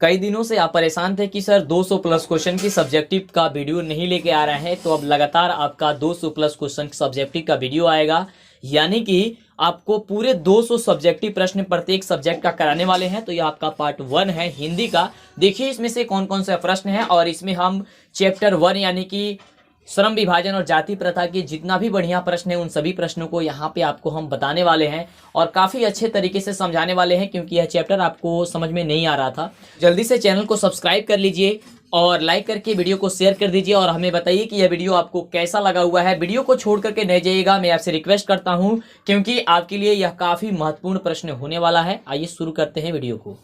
कई दिनों से आप परेशान थे कि सर 200 प्लस क्वेश्चन की सब्जेक्टिव का वीडियो नहीं लेके आ रहे हैं, तो अब लगातार आपका 200 प्लस क्वेश्चन सब्जेक्टिव का वीडियो आएगा। यानी कि आपको पूरे 200 सब्जेक्टिव प्रश्न प्रत्येक सब्जेक्ट का कराने वाले हैं। तो यह आपका पार्ट 1 है हिंदी का। देखिए इसमें से कौन कौन से प्रश्न हैं, और इसमें हम चैप्टर 1 यानी कि श्रम विभाजन और जाति प्रथा के जितना भी बढ़िया प्रश्न है उन सभी प्रश्नों को यहाँ पे आपको हम बताने वाले हैं और काफ़ी अच्छे तरीके से समझाने वाले हैं, क्योंकि यह चैप्टर आपको समझ में नहीं आ रहा था। जल्दी से चैनल को सब्सक्राइब कर लीजिए और लाइक करके वीडियो को शेयर कर दीजिए और हमें बताइए कि यह वीडियो आपको कैसा लगा हुआ है। वीडियो को छोड़ करके नहीं जाइएगा, मैं आपसे रिक्वेस्ट करता हूँ, क्योंकि आपके लिए यह काफ़ी महत्वपूर्ण प्रश्न होने वाला है। आइए शुरू करते हैं वीडियो को।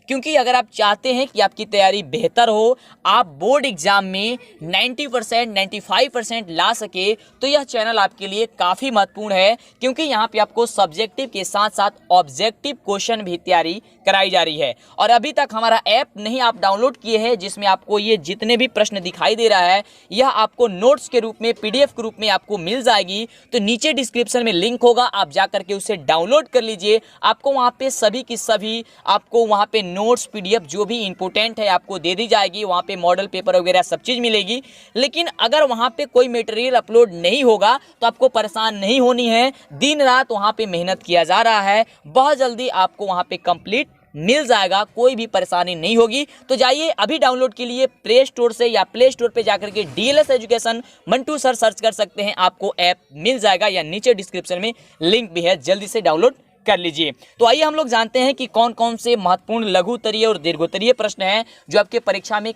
क्योंकि अगर आप चाहते हैं कि आपकी तैयारी बेहतर हो, आप बोर्ड एग्जाम में 90% 95% ला सके, तो यह चैनल आपके लिए काफ़ी महत्वपूर्ण है, क्योंकि यहाँ पे आपको सब्जेक्टिव के साथ साथ ऑब्जेक्टिव क्वेश्चन भी तैयारी कराई जा रही है। और अभी तक हमारा ऐप नहीं आप डाउनलोड किए हैं, जिसमें आपको ये जितने भी प्रश्न दिखाई दे रहा है यह आपको नोट्स के रूप में PDF के रूप में आपको मिल जाएगी। तो नीचे डिस्क्रिप्शन में लिंक होगा, आप जा करके उसे डाउनलोड कर लीजिए। आपको वहाँ पे सभी की सभी आपको वहाँ पे नोट्स PDF जो भी इंपॉर्टेंट है आपको दे दी जाएगी। वहाँ पे मॉडल पेपर वगैरह सब चीज़ मिलेगी। लेकिन अगर वहाँ पे कोई मटेरियल अपलोड नहीं होगा तो आपको परेशान नहीं होनी है। दिन रात वहाँ पे मेहनत किया जा रहा है, बहुत जल्दी आपको वहाँ पे कंप्लीट मिल जाएगा, कोई भी परेशानी नहीं होगी। तो जाइए अभी डाउनलोड के लिए प्ले स्टोर से या प्ले स्टोर पे जाकर के DLS education Mantu sir search कर सकते हैं, आपको ऐप मिल जाएगा, या नीचे डिस्क्रिप्शन में लिंक भी है, जल्दी से डाउनलोड कर लीजिए। तो आइए हम लोग जानते हैं कि कौन कौन से महत्वपूर्ण लघुत्तरीय और दीर्घोत्तरीय प्रश्न हैं जो आपके परीक्षा में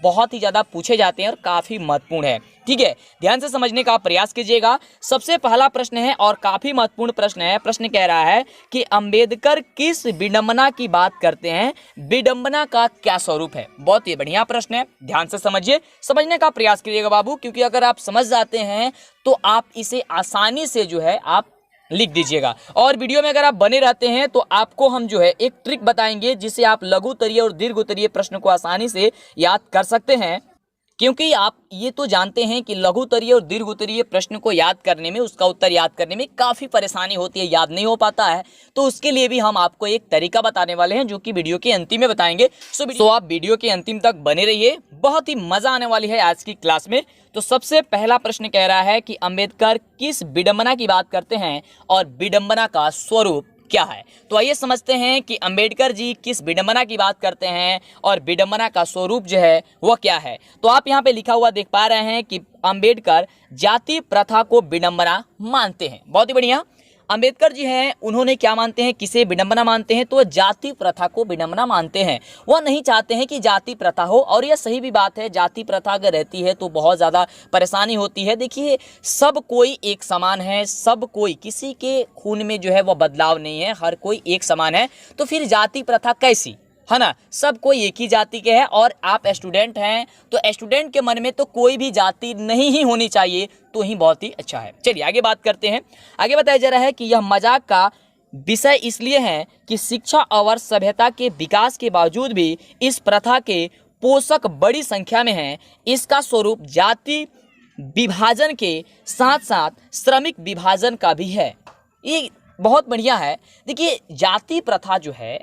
बहुत ही ज़्यादा पूछे जाते हैं और काफ़ी महत्वपूर्ण है। ठीक है, ध्यान से समझने का प्रयास कीजिएगा। सबसे पहला प्रश्न है और काफ़ी महत्वपूर्ण प्रश्न है। प्रश्न कह रहा है कि अंबेडकर किस विडंबना की बात करते हैं, विडंबना का क्या स्वरूप है। बहुत ही बढ़िया प्रश्न है, ध्यान से समझिए, समझने का प्रयास कीजिएगा बाबू, क्योंकि अगर आप समझ जाते हैं तो आप इसे आसानी से जो है आप लिख दीजिएगा। और वीडियो में अगर आप बने रहते हैं तो आपको हम जो है एक ट्रिक बताएंगे, जिससे आप लघुत्तरीय और दीर्घोत्तरीय प्रश्न को आसानी से याद कर सकते हैं। क्योंकि आप ये तो जानते हैं कि लघुत्तरीय और दीर्घोत्तरीय प्रश्न को याद करने में, उसका उत्तर याद करने में काफ़ी परेशानी होती है, याद नहीं हो पाता है। तो उसके लिए भी हम आपको एक तरीका बताने वाले हैं, जो कि वीडियो के अंतिम में बताएंगे। सो आप वीडियो के अंतिम तक बने रहिए, बहुत ही मज़ा आने वाली है आज की क्लास में। तो सबसे पहला प्रश्न कह रहा है कि अंबेडकर किस विडंबना की बात करते हैं और विडंबना का स्वरूप क्या है। तो आइए समझते हैं कि अंबेडकर जी किस विडंबना की बात करते हैं और विडंबना का स्वरूप जो है वह क्या है। तो आप यहाँ पे लिखा हुआ देख पा रहे हैं कि अंबेडकर जाति प्रथा को विडंबना मानते हैं। बहुत ही बढ़िया, अंबेडकर जी हैं, उन्होंने क्या मानते हैं, किसे विडंबना मानते हैं, तो जाति प्रथा को विडंबना मानते हैं। वह नहीं चाहते हैं कि जाति प्रथा हो, और यह सही भी बात है। जाति प्रथा अगर रहती है तो बहुत ज़्यादा परेशानी होती है। देखिए सब कोई एक समान है, सब कोई, किसी के खून में जो है वह बदलाव नहीं है, हर कोई एक समान है। तो फिर जाति प्रथा कैसी, है ना, सब कोई एक ही जाति के हैं। और आप स्टूडेंट हैं तो स्टूडेंट के मन में तो कोई भी जाति नहीं ही होनी चाहिए, तो ही बहुत ही अच्छा है। चलिए आगे बात करते हैं। आगे बताया जा रहा है कि यह मजाक का विषय इसलिए है कि शिक्षा और सभ्यता के विकास के बावजूद भी इस प्रथा के पोषक बड़ी संख्या में हैं। इसका स्वरूप जाति विभाजन के साथ साथ श्रमिक विभाजन का भी है। ये बहुत बढ़िया है। देखिए जाति प्रथा जो है,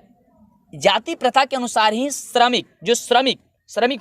जाति प्रथा के अनुसार ही श्रमिक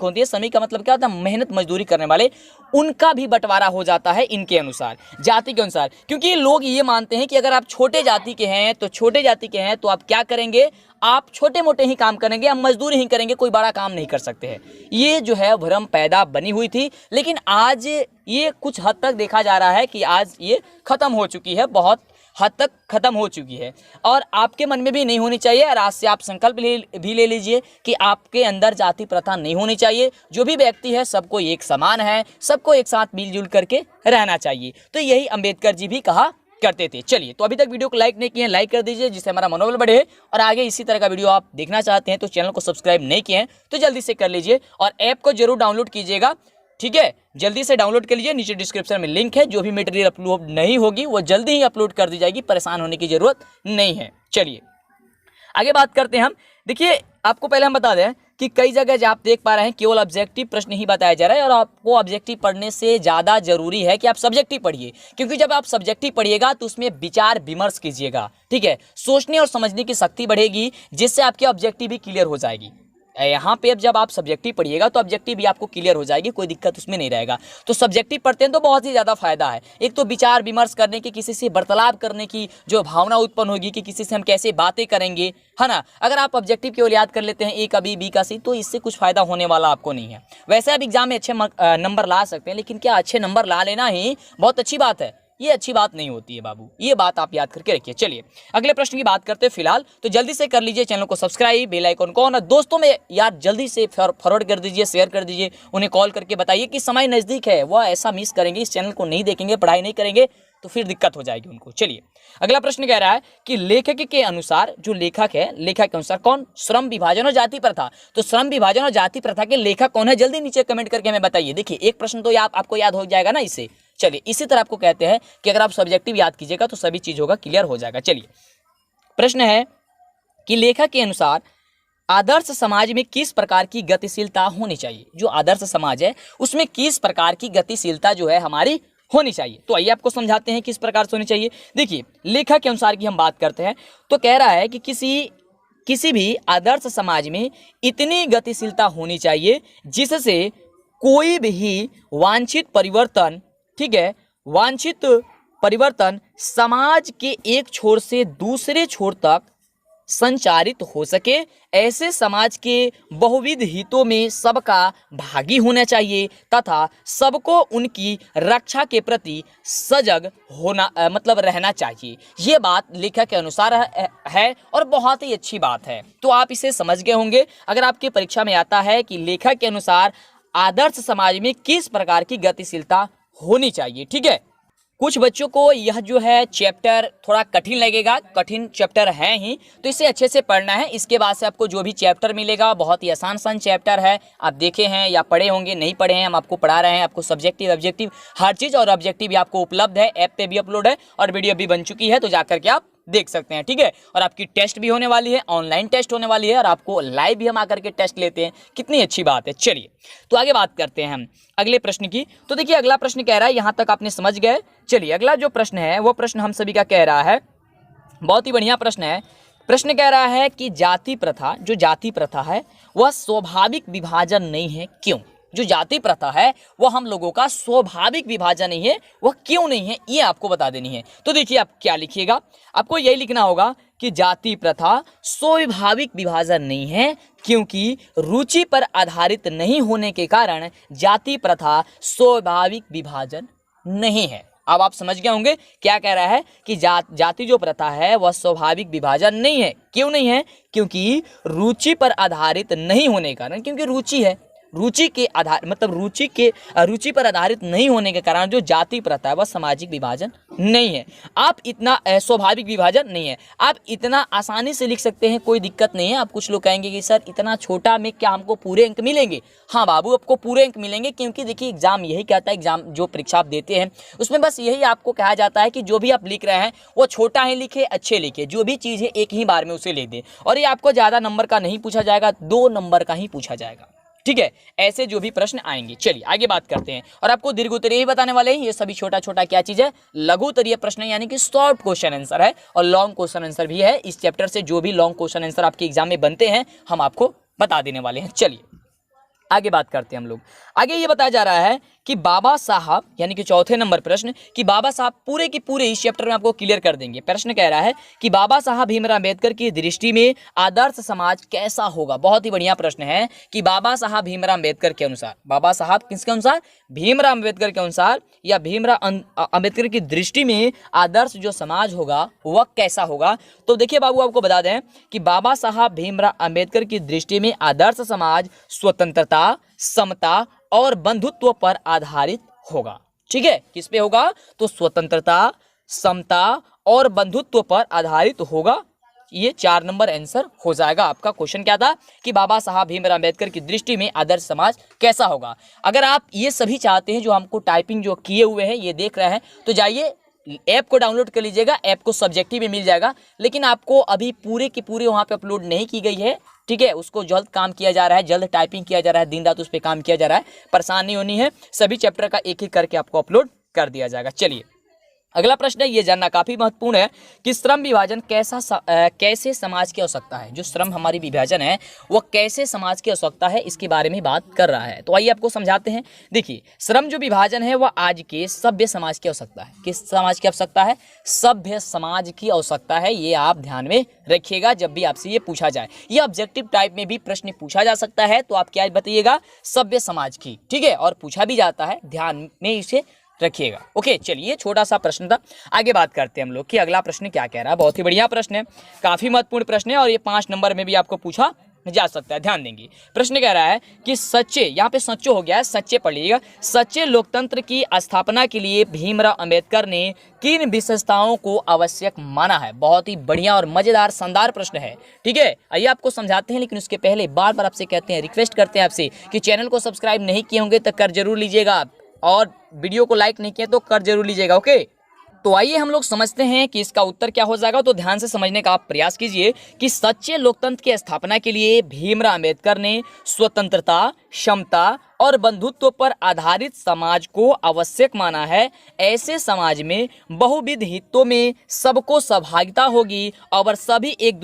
होती है, श्रमिक का मतलब क्या होता है, मेहनत मजदूरी करने वाले, उनका भी बंटवारा हो जाता है इनके अनुसार, जाति के अनुसार। क्योंकि लोग ये मानते हैं कि अगर आप छोटे जाति के हैं तो आप क्या करेंगे, आप छोटे मोटे ही काम करेंगे, आप मजदूरी ही करेंगे, कोई बड़ा काम नहीं कर सकते हैं। ये जो है भ्रम पैदा बनी हुई थी, लेकिन आज ये कुछ हद तक देखा जा रहा है कि आज ये खत्म हो चुकी है, बहुत हद तक खत्म हो चुकी है। और आपके मन में भी नहीं होनी चाहिए। और आज से आप संकल्प भी ले लीजिए कि आपके अंदर जाति प्रथा नहीं होनी चाहिए। जो भी व्यक्ति है सबको एक समान है, सबको एक साथ मिलजुल करके रहना चाहिए। तो यही अंबेडकर जी भी कहा करते थे। चलिए, तो अभी तक वीडियो को लाइक नहीं किए हैं, लाइक कर दीजिए, जिससे हमारा मनोबल बढ़े। और आगे इसी तरह का वीडियो आप देखना चाहते हैं तो चैनल को सब्सक्राइब नहीं किए हैं तो जल्दी से कर लीजिए, और ऐप को जरूर डाउनलोड कीजिएगा। ठीक है, जल्दी से डाउनलोड कर लीजिए, नीचे डिस्क्रिप्शन में लिंक है। जो भी मटेरियल अपलोड नहीं होगी वो जल्दी ही अपलोड कर दी जाएगी, परेशान होने की जरूरत नहीं है। चलिए आगे बात करते हैं हम। देखिए आपको पहले हम बता दें कि कई जगह आप देख पा रहे हैं केवल ऑब्जेक्टिव प्रश्न ही बताया जा रहा है, और आपको ऑब्जेक्टिव पढ़ने से ज़्यादा जरूरी है कि आप सब्जेक्टिव पढ़िए। क्योंकि जब आप सब्जेक्टिव पढ़िएगा तो उसमें विचार विमर्श कीजिएगा। ठीक है, सोचने और समझने की शक्ति बढ़ेगी, जिससे आपकी ऑब्जेक्टिव भी क्लियर हो जाएगी। यहाँ पे अब जब आप सब्जेक्टिव पढ़िएगा तो ऑब्जेक्टिव भी आपको क्लियर हो जाएगी, कोई दिक्कत उसमें नहीं रहेगा। तो सब्जेक्टिव पढ़ते हैं तो बहुत ही ज़्यादा फायदा है। एक तो विचार विमर्श करने की, किसी से वार्तालाप करने की जो भावना उत्पन्न होगी कि किसी से हम कैसे बातें करेंगे, है ना। अगर आप ऑब्जेक्टिव केवल याद कर लेते हैं ए का बी का सी, तो इससे कुछ फायदा होने वाला आपको नहीं है। वैसे आप एग्जाम में अच्छे नंबर ला सकते हैं, लेकिन क्या अच्छे नंबर ला लेना ही बहुत अच्छी बात है? ये अच्छी बात नहीं होती है बाबू, ये बात आप याद करके रखिए। चलिए अगले प्रश्न की बात करते हैं फिलहाल, तो जल्दी से कर लीजिए चैनल को सब्सक्राइब, बेल आइकन को ऑन, दोस्तों में यार जल्दी से फॉरवर्ड कर दीजिए, शेयर कर दीजिए, उन्हें कॉल करके बताइए कि समय नज़दीक है, वह ऐसा मिस करेंगे, इस चैनल को नहीं देखेंगे, पढ़ाई नहीं करेंगे तो फिर दिक्कत हो जाएगी उनको। चलिए अगला प्रश्न कह रहा है कि लेखक के अनुसार, जो लेखक है, लेखक के अनुसार कौन? श्रम विभाजन और जाति प्रथा। तो श्रम विभाजन और जाति प्रथा के लेखक कौन है? जल्दी नीचे कमेंट करके हमें बताइए। देखिए एक प्रश्न तो आपको याद हो जाएगा ना इससे। चलिए इसी तरह आपको कहते हैं कि अगर आप सब्जेक्टिव याद कीजिएगा तो सभी चीज होगा, क्लियर हो जाएगा। चलिए प्रश्न है कि लेखक के अनुसार आदर्श समाज में किस प्रकार की गतिशीलता होनी चाहिए? जो आदर्श समाज है उसमें किस प्रकार की गतिशीलता जो है हमारी होनी चाहिए? तो आइए आपको समझाते हैं किस प्रकार से होनी चाहिए। देखिए लेखक के अनुसार की हम बात करते हैं तो कह रहा है कि किसी भी आदर्श समाज में इतनी गतिशीलता होनी चाहिए जिससे कोई भी वांछित परिवर्तन, ठीक है, वांछित परिवर्तन समाज के एक छोर से दूसरे छोर तक संचारित हो सके। ऐसे समाज के बहुविध हितों में सबका भागी होना चाहिए तथा सबको उनकी रक्षा के प्रति सजग होना मतलब रहना चाहिए। ये बात लेखक के अनुसार है और बहुत ही अच्छी बात है। तो आप इसे समझ गए होंगे। अगर आपके परीक्षा में आता है कि लेखक के अनुसार आदर्श समाज में किस प्रकार की गतिशीलता होनी चाहिए, ठीक है। कुछ बच्चों को यह जो है चैप्टर थोड़ा कठिन लगेगा, कठिन चैप्टर है ही, तो इसे अच्छे से पढ़ना है। इसके बाद से आपको जो भी चैप्टर मिलेगा बहुत ही आसान चैप्टर है, आप देखे हैं या पढ़े होंगे, नहीं पढ़े हैं, हम आपको पढ़ा रहे हैं। आपको सब्जेक्टिव ऑब्जेक्टिव हर चीज़ और ऑब्जेक्टिव भी आपको उपलब्ध है, ऐप पे भी अपलोड है और वीडियो भी बन चुकी है, तो जाकर के आप देख सकते हैं, ठीक है। और आपकी टेस्ट भी होने वाली है, ऑनलाइन टेस्ट होने वाली है और आपको लाइव भी हम आकर के टेस्ट लेते हैं, कितनी अच्छी बात है। चलिए तो आगे बात करते हैं हम अगले प्रश्न की। तो देखिए अगला प्रश्न कह रहा है, यहाँ तक आपने समझ गए। चलिए अगला जो प्रश्न है वो प्रश्न हम सभी का कह रहा है, बहुत ही बढ़िया प्रश्न है। प्रश्न कह रहा है कि जाति प्रथा, जो जाति प्रथा है वह स्वाभाविक विभाजन नहीं है, क्यों? जो जाति प्रथा है वो हम लोगों का स्वाभाविक विभाजन नहीं है, वह क्यों नहीं है, ये आपको बता देनी है। तो देखिए आप क्या लिखिएगा, आपको यही लिखना होगा कि जाति प्रथा स्वाभाविक विभाजन नहीं है क्योंकि रुचि पर आधारित नहीं होने के कारण जाति प्रथा स्वाभाविक विभाजन नहीं है। अब आप समझ गए होंगे क्या कह रहा है कि जाति जो प्रथा है वह स्वाभाविक विभाजन नहीं है। क्यों नहीं है? क्योंकि रुचि पर आधारित नहीं होने के कारण, क्योंकि रुचि है, रुचि के आधार मतलब रुचि पर आधारित नहीं होने के कारण जो जाति प्रथा है वह सामाजिक विभाजन नहीं है। आप इतना स्वाभाविक विभाजन नहीं है, आप इतना आसानी से लिख सकते हैं, कोई दिक्कत नहीं है। आप कुछ लोग कहेंगे कि सर इतना छोटा में क्या हमको पूरे अंक मिलेंगे? हाँ बाबू, आपको पूरे अंक मिलेंगे, क्योंकि देखिए एग्जाम यही कहता है, एग्जाम जो परीक्षा आप देते हैं उसमें बस यही आपको कहा जाता है कि जो भी आप लिख रहे हैं वो छोटा ही लिखे, अच्छे लिखे, जो भी चीज़ है एक ही बार में उसे लिख दे। और ये आपको ज़्यादा नंबर का नहीं पूछा जाएगा, 2 नंबर का ही पूछा जाएगा, ठीक है। ऐसे जो भी प्रश्न आएंगे। चलिए आगे बात करते हैं और आपको दीर्घ उत्तरीय ही बताने वाले हैं। ये सभी छोटा छोटा क्या चीज है, लघु उत्तरीय प्रश्न यानी कि शॉर्ट क्वेश्चन आंसर है और लॉन्ग क्वेश्चन आंसर भी है। इस चैप्टर से जो भी लॉन्ग क्वेश्चन आंसर आपके एग्जाम में बनते हैं हम आपको बता देने वाले हैं। चलिए आगे बात करते हैं हम लोग। आगे ये बताया जा रहा है कि बाबा साहब यानी कि चौथे नंबर प्रश्न कि बाबा साहब पूरे की पूरे इस चैप्टर में आपको क्लियर कर देंगे। प्रश्न कह रहा है कि बाबा साहब भीमराव अम्बेडकर की दृष्टि में आदर्श समाज कैसा होगा। बहुत ही बढ़िया प्रश्न है कि बाबा साहब भीमराव अम्बेडकर के अनुसार, बाबा साहब किसके अनुसार? भीमराव अम्बेडकर के अनुसार या भीमराव अम्बेडकर की दृष्टि में आदर्श जो समाज होगा वह कैसा होगा। तो देखिए बाबू, आपको बता दें कि बाबा साहब भीमराव अम्बेडकर की दृष्टि में आदर्श समाज स्वतंत्रता, समता और बंधुत्व पर आधारित होगा। ठीक है, किस पे होगा? तो स्वतंत्रता, समता और बंधुत्व पर आधारित होगा। ये 4 नंबर आंसर हो जाएगा आपका। क्वेश्चन क्या था कि बाबा साहब भीमराव अम्बेडकर की दृष्टि में आदर्श समाज कैसा होगा। अगर आप ये सभी चाहते हैं, जो हमको टाइपिंग जो किए हुए हैं ये देख रहे हैं, तो जाइए ऐप को डाउनलोड कर लीजिएगा। ऐप को सब्जेक्टिव में मिल जाएगा, लेकिन आपको अभी पूरे की पूरे वहाँ पे अपलोड नहीं की गई है। ठीक है, उसको जल्द काम किया जा रहा है, जल्द टाइपिंग किया जा रहा है, दिन रात उस पर काम किया जा रहा है। परेशानी होनी है, सभी चैप्टर का एक एक करके आपको अपलोड कर दिया जाएगा। चलिए अगला प्रश्न है, ये जानना काफी महत्वपूर्ण है कि श्रम विभाजन कैसे समाज की आवश्यकता है। जो श्रम हमारी विभाजन है वो कैसे समाज की आवश्यकता है, इसके बारे में बात कर रहा है। तो आइए आपको समझाते हैं। देखिए, श्रम जो विभाजन है वह आज के सभ्य समाज की आवश्यकता है। किस समाज की आवश्यकता है? सभ्य समाज की आवश्यकता है। ये आप ध्यान में रखिएगा जब भी आपसे ये पूछा जाए। ये ऑब्जेक्टिव टाइप में भी प्रश्न पूछा जा सकता है, तो आप क्या बताइएगा? सभ्य समाज की, ठीक है, और पूछा भी जाता है, ध्यान में इसे रखिएगा। ओके, चलिए, छोटा सा प्रश्न था। आगे बात करते हैं हम लोग कि अगला प्रश्न क्या कह रहा है। बहुत ही बढ़िया प्रश्न है, काफी महत्वपूर्ण प्रश्न है और ये 5 नंबर में भी आपको पूछा जा सकता है। ध्यान देंगे। प्रश्न कह रहा है कि सच्चे, यहाँ पे सच्चो हो गया है, सच्चे पढ़ लीजिएगा। सच्चे लोकतंत्र की स्थापना के लिए भीमराव अंबेडकर ने किन विशेषताओं को आवश्यक माना है? बहुत ही बढ़िया और मजेदार शानदार प्रश्न है, ठीक है। आइए आपको समझाते हैं, लेकिन उसके पहले बार बार आपसे कहते हैं, रिक्वेस्ट करते हैं आपसे कि चैनल को सब्सक्राइब नहीं किए होंगे तो कर जरूर लीजिएगा, और वीडियो को लाइक नहीं किया तो कर जरूर लीजिएगा। ओके, तो आइए हम लोग समझते हैं कि इसका उत्तर क्या हो जाएगा। तो ध्यान से समझने का आप प्रयास कीजिए कि सच्चे लोकतंत्र की स्थापना के लिए भीमराव अंबेडकर ने स्वतंत्रता, क्षमता और बंधुत्व पर आधारित समाज को आवश्यक माना है। ऐसे समाज में बहुविध हितों में सबको सहभागिता होगी और सभी एक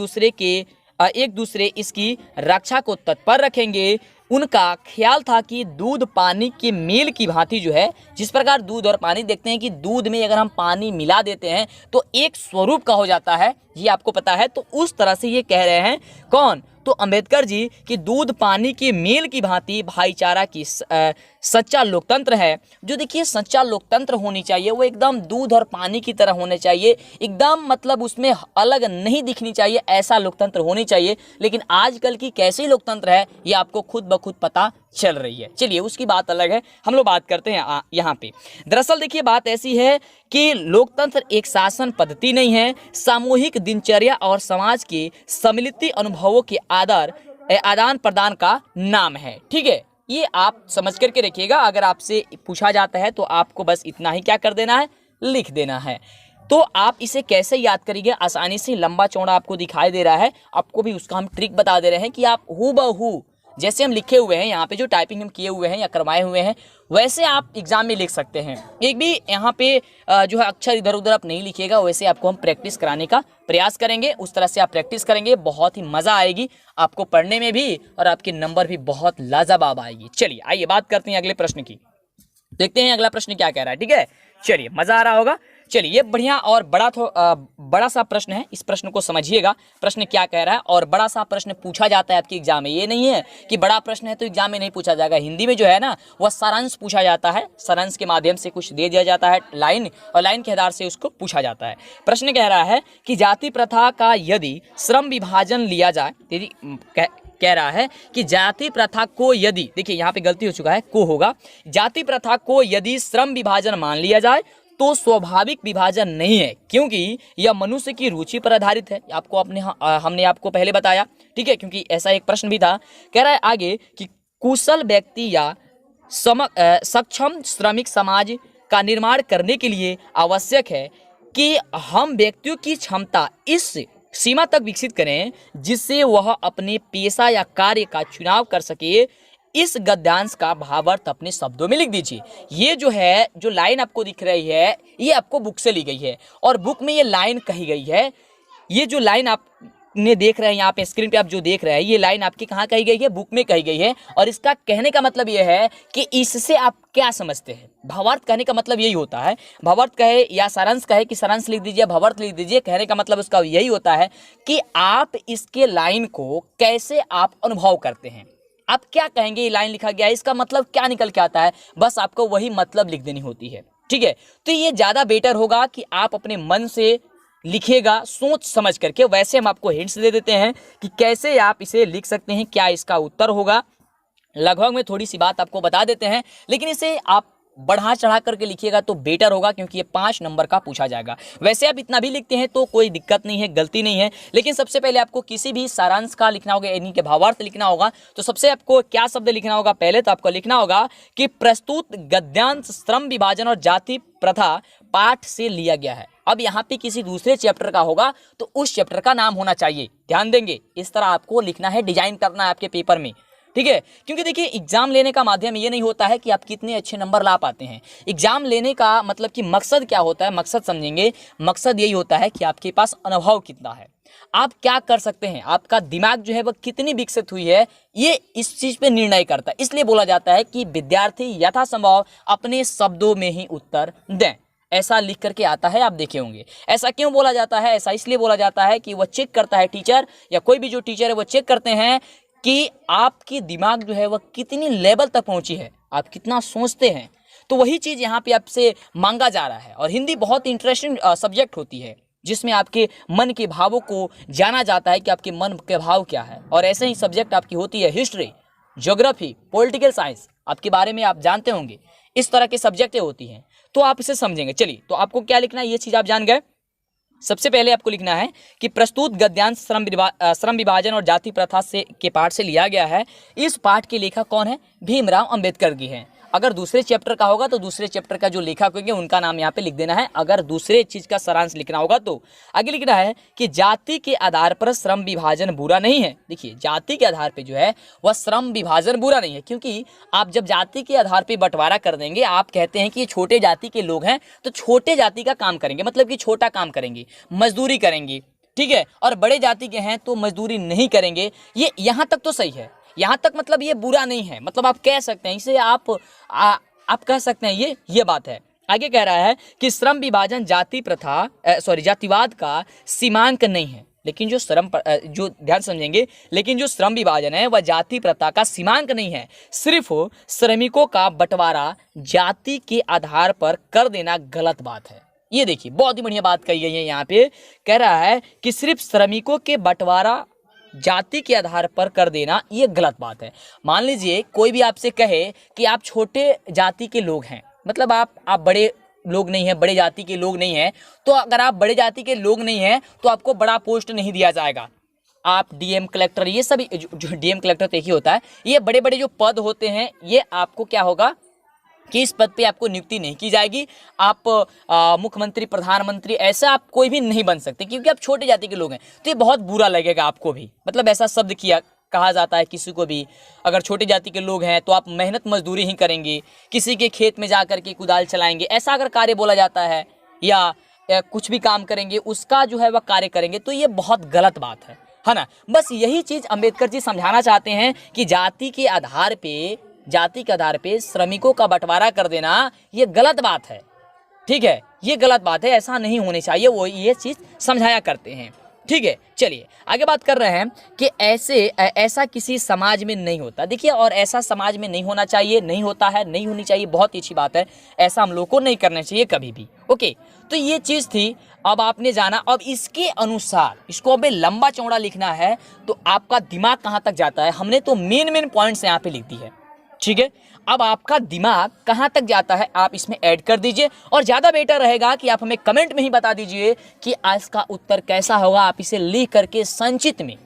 दूसरे इसकी रक्षा को तत्पर रखेंगे। उनका ख्याल था कि दूध पानी के मेल की भांति जो है, जिस प्रकार दूध और पानी देखते हैं कि दूध में अगर हम पानी मिला देते हैं तो एक स्वरूप का हो जाता है, ये आपको पता है। तो उस तरह से ये कह रहे हैं कौन? तो अंबेडकर जी कि दूध पानी के मेल की भांति भाईचारा की सच्चा लोकतंत्र है। जो देखिए सच्चा लोकतंत्र होनी चाहिए वो एकदम दूध और पानी की तरह होने चाहिए, एकदम मतलब उसमें अलग नहीं दिखनी चाहिए, ऐसा लोकतंत्र होनी चाहिए। लेकिन आजकल की कैसी लोकतंत्र है ये आपको खुद ब खुद पता चल रही है। चलिए, उसकी बात अलग है, हम लोग बात करते हैं यहाँ पे। दरअसल देखिए बात ऐसी है कि लोकतंत्र एक शासन पद्धति नहीं है, सामूहिक दिनचर्या और समाज के सम्मिलित अनुभवों के आदान प्रदान का नाम है, ठीक है। ये आप समझ करके रखिएगा। अगर आपसे पूछा जाता है तो आपको बस इतना ही क्या कर देना है, लिख देना है। तो आप इसे कैसे याद करिए? आसानी से, लंबा चौड़ा आपको दिखाई दे रहा है, आपको भी उसका हम ट्रिक बता दे रहे हैं कि आप हूबहू जैसे हम लिखे हुए हैं यहाँ पे, जो टाइपिंग हम किए हुए हैं या करवाए हुए हैं, वैसे आप एग्जाम में लिख सकते हैं। एक भी यहाँ पे जो है अक्षर इधर उधर आप नहीं लिखिएगा, वैसे आपको हम प्रैक्टिस कराने का प्रयास करेंगे। उस तरह से आप प्रैक्टिस करेंगे, बहुत ही मज़ा आएगी आपको पढ़ने में भी, और आपके नंबर भी बहुत लाजवाब आएगी। चलिए, आइए बात करते हैं अगले प्रश्न की। देखते हैं अगला प्रश्न क्या कह रहा है, ठीक है। चलिए, मज़ा आ रहा होगा। चलिए, ये बढ़िया और बड़ा सा प्रश्न है, इस प्रश्न को समझिएगा। प्रश्न क्या कह रहा है, और बड़ा सा प्रश्न पूछा जाता है आपके एग्जाम में। ये नहीं है कि बड़ा प्रश्न है तो एग्जाम में नहीं पूछा जाएगा। हिंदी में जो है ना वह सारांश पूछा जाता है, सारांश के माध्यम से कुछ दे दिया जाता है लाइन, और लाइन के आधार से उसको पूछा जाता है। प्रश्न कह रहा है कि जाति प्रथा का यदि श्रम विभाजन लिया जाए, कह रहा है कि जाति प्रथा को यदि, देखिए यहाँ पे गलती हो चुका है, को होगा, जाति प्रथा को यदि श्रम विभाजन मान लिया जाए तो स्वाभाविक विभाजन नहीं है, क्योंकि यह मनुष्य की रुचि पर आधारित है। आपको हमने आपको पहले बताया, ठीक है, क्योंकि ऐसा एक प्रश्न भी था। कह रहा है आगे कि कुशल व्यक्ति या सक्षम श्रमिक समाज का निर्माण करने के लिए आवश्यक है कि हम व्यक्तियों की क्षमता इस सीमा तक विकसित करें जिससे वह अपने पेशा या कार्य का चुनाव कर सके। इस गद्यांश का भावार्थ अपने शब्दों में लिख दीजिए। ये जो है, जो लाइन आपको दिख रही है, ये आपको बुक से ली गई है, और बुक में ये लाइन कही गई है। ये जो लाइन आपने देख रहे हैं यहाँ पे स्क्रीन पे आप जो देख रहे हैं, ये लाइन आपकी कहाँ कही गई है? बुक में कही गई है। और इसका कहने का मतलब ये है कि इससे आप क्या समझते हैं? भावार्थ कहने का मतलब यही होता है। भावार्थ कहे या सारांश कहे कि सारांश लिख दीजिए, भावार्थ लिख दीजिए, कहने का मतलब उसका यही होता है कि आप इसके लाइन को कैसे आप अनुभव करते हैं। आप क्या कहेंगे? ये लाइन लिखा गया है, इसका मतलब क्या निकल के आता है? बस आपको वही मतलब लिख देनी होती है, ठीक है। तो ये ज़्यादा बेटर होगा कि आप अपने मन से लिखिएगा, सोच समझ करके। वैसे हम आपको हिंट्स दे देते हैं कि कैसे आप इसे लिख सकते हैं, क्या इसका उत्तर होगा। लगभग में थोड़ी सी बात आपको बता देते हैं, लेकिन इसे आप बढ़ा चढ़ा करके लिखिएगा तो बेटर होगा, क्योंकि ये 5 नंबर का पूछा जाएगा। वैसे आप इतना भी लिखते हैं तो कोई दिक्कत नहीं है, गलती नहीं है, लेकिन सबसे पहले आपको किसी भी सारांश का लिखना होगा, यानी कि भावार्थ लिखना होगा। तो सबसे आपको क्या शब्द लिखना होगा? पहले तो आपको लिखना होगा कि प्रस्तुत गद्यांश श्रम विभाजन और जाति प्रथा पाठ से लिया गया है। अब यहाँ पे किसी दूसरे चैप्टर का होगा तो उस चैप्टर का नाम होना चाहिए, ध्यान देंगे। इस तरह आपको लिखना है, डिजाइन करना है आपके पेपर में। ठीक है, क्योंकि देखिए एग्जाम लेने का माध्यम ये नहीं होता है कि आप कितने अच्छे नंबर ला पाते हैं। एग्जाम लेने का मतलब कि मकसद क्या होता है, मकसद समझेंगे, मकसद यही होता है कि आपके पास अनुभव कितना है, आप क्या कर सकते हैं, आपका दिमाग जो है वह कितनी विकसित हुई है, ये इस चीज पे निर्णय करता है। इसलिए बोला जाता है कि विद्यार्थी यथासंभव अपने शब्दों में ही उत्तर दें, ऐसा लिख करके आता है, आप देखे होंगे। ऐसा क्यों बोला जाता है, ऐसा इसलिए बोला जाता है कि वह चेक करता है, टीचर या कोई भी जो टीचर है वो चेक करते हैं कि आपकी दिमाग जो है वह कितनी लेवल तक पहुंची है, आप कितना सोचते हैं। तो वही चीज यहाँ पे आपसे मांगा जा रहा है। और हिंदी बहुत इंटरेस्टिंग सब्जेक्ट होती है जिसमें आपके मन के भावों को जाना जाता है कि आपके मन के भाव क्या है। और ऐसे ही सब्जेक्ट आपकी होती है हिस्ट्री, ज्योग्राफी, पॉलिटिकल साइंस, आपके बारे में आप जानते होंगे, इस तरह के सब्जेक्टें होती हैं, तो आप इसे समझेंगे। चलिए, तो आपको क्या लिखना है, ये चीज आप जान गए। सबसे पहले आपको लिखना है कि प्रस्तुत गद्यांश श्रम विभाजन और जाति प्रथा से के पाठ से लिया गया है। इस पाठ के लेखक कौन है, भीमराव अंबेडकर जी हैं। अगर दूसरे चैप्टर का होगा तो दूसरे चैप्टर का जो लेखक होंगे उनका नाम यहाँ पे लिख देना है। अगर दूसरे चीज का सारांश लिखना होगा तो आगे लिखना है कि जाति के आधार पर श्रम विभाजन बुरा नहीं है। देखिए, जाति के आधार पे जो है वह श्रम विभाजन बुरा नहीं है, क्योंकि आप जब जाति के आधार पे बंटवारा कर देंगे, आप कहते हैं कि ये छोटे जाति के लोग हैं तो छोटे जाति का काम करेंगे, मतलब कि छोटा काम करेंगे, मजदूरी करेंगे, ठीक है, और बड़े जाति के हैं तो मजदूरी नहीं करेंगे। ये यहाँ तक तो सही है, यहाँ तक मतलब ये बुरा नहीं है, मतलब आप कह सकते हैं इसे, आप कह सकते हैं ये बात है। आगे कह रहा है कि श्रम विभाजन जातिवाद का सीमांक नहीं है, लेकिन जो ध्यान समझेंगे, लेकिन जो श्रम विभाजन है वह जाति प्रथा का सीमांक नहीं है, सिर्फ श्रमिकों का बंटवारा जाति के आधार पर कर देना गलत बात है। ये देखिए, बहुत ही बढ़िया बात कही गई है यहाँ पे, कह रहा है कि सिर्फ श्रमिकों के बंटवारा जाति के आधार पर कर देना ये गलत बात है। मान लीजिए कोई भी आपसे कहे कि आप छोटे जाति के लोग हैं, मतलब आप बड़े लोग नहीं हैं, बड़े जाति के लोग नहीं हैं, तो अगर आप बड़े जाति के लोग नहीं हैं तो आपको बड़ा पोस्ट नहीं दिया जाएगा। आप डीएम कलेक्टर, ये सभी जो डीएम कलेक्टर तो एक ही होता है, ये बड़े बड़े जो पद होते हैं ये आपको क्या होगा कि इस पद पे आपको नियुक्ति नहीं की जाएगी। आप मुख्यमंत्री, प्रधानमंत्री, ऐसा आप कोई भी नहीं बन सकते क्योंकि आप छोटे जाति के लोग हैं। तो ये बहुत बुरा लगेगा आपको भी, मतलब ऐसा शब्द कहा जाता है किसी को भी, अगर छोटे जाति के लोग हैं तो आप मेहनत मजदूरी ही करेंगे, किसी के खेत में जा करके कुदाल चलाएंगे, ऐसा अगर कार्य बोला जाता है, या कुछ भी काम करेंगे उसका जो है वह कार्य करेंगे, तो ये बहुत गलत बात है ना। बस यही चीज अम्बेडकर जी समझाना चाहते हैं कि जाति के आधार पे श्रमिकों का बंटवारा कर देना ये गलत बात है, ठीक है, ये गलत बात है, ऐसा नहीं होनी चाहिए, वो ये चीज समझाया करते हैं, ठीक है। चलिए आगे बात कर रहे हैं कि ऐसा किसी समाज में नहीं होता। देखिए, और ऐसा समाज में नहीं होना चाहिए, नहीं होता है, नहीं होनी चाहिए, बहुत ही अच्छी बात है, ऐसा हम लोग को नहीं करना चाहिए कभी भी। ओके, तो ये चीज थी, अब आपने जाना। अब इसके अनुसार इसको अबे लंबा चौड़ा लिखना है तो आपका दिमाग कहाँ तक जाता है, हमने तो मेन पॉइंट्स यहाँ पे लिख दी है, ठीक है। अब आपका दिमाग कहाँ तक जाता है आप इसमें ऐड कर दीजिए, और ज़्यादा बेटर रहेगा कि आप हमें कमेंट में ही बता दीजिए कि आज का उत्तर कैसा होगा। आप इसे लिख करके संचित में,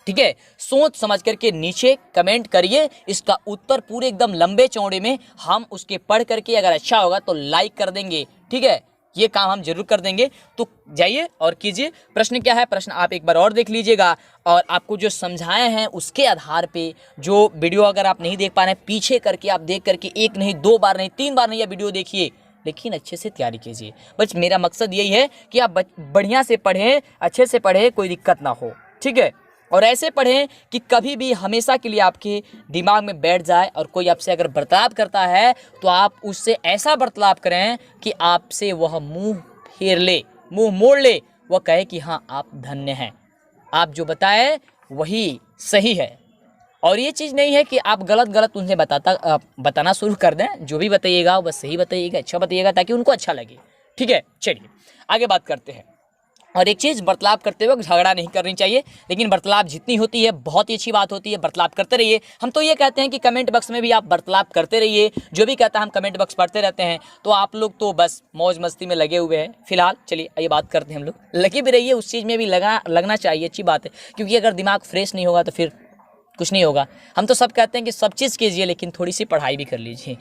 ठीक है, सोच समझ करके नीचे कमेंट करिए इसका उत्तर पूरे एकदम लंबे चौड़े में, हम उसके पढ़ करके अगर अच्छा होगा तो लाइक कर देंगे, ठीक है, ये काम हम जरूर कर देंगे। तो जाइए और कीजिए। प्रश्न क्या है, प्रश्न आप एक बार और देख लीजिएगा, और आपको जो समझाए हैं उसके आधार पे जो वीडियो अगर आप नहीं देख पा रहे हैं, पीछे करके आप देख करके एक नहीं, 2 बार नहीं, 3 बार नहीं, यह वीडियो देखिए, लेकिन अच्छे से तैयारी कीजिए। बस मेरा मकसद यही है कि आप बढ़िया से पढ़ें, अच्छे से पढ़ें, कोई दिक्कत ना हो, ठीक है। और ऐसे पढ़ें कि कभी भी हमेशा के लिए आपके दिमाग में बैठ जाए, और कोई आपसे अगर बर्ताव करता है तो आप उससे ऐसा बर्ताव करें कि आपसे वह मुंह मोड़ ले, वह कहे कि हाँ आप धन्य हैं, आप जो बताए वही सही है। और ये चीज़ नहीं है कि आप गलत उनसे बताना शुरू कर दें, जो भी बताइएगा वह सही बताइएगा, अच्छा बताइएगा, ताकि उनको अच्छा लगे, ठीक है। चलिए आगे बात करते हैं। और एक चीज़, बर्ताव करते वक्त झगड़ा नहीं करनी चाहिए, लेकिन बर्ताव जितनी होती है बहुत ही अच्छी बात होती है, बर्ताव करते रहिए। हम तो ये कहते हैं कि कमेंट बॉक्स में भी आप बर्ताव करते रहिए, जो भी कहता है हम कमेंट बॉक्स पढ़ते रहते हैं, तो आप लोग तो बस मौज मस्ती में लगे हुए हैं फिलहाल। चलिए ये बात करते हैं हम लोग, लगे भी रहिए, उस चीज़ में भी लगना चाहिए, अच्छी बात है, क्योंकि अगर दिमाग फ्रेश नहीं होगा तो फिर कुछ नहीं होगा। हम तो सब कहते हैं कि सब चीज़ कीजिए, लेकिन थोड़ी सी पढ़ाई भी कर लीजिए,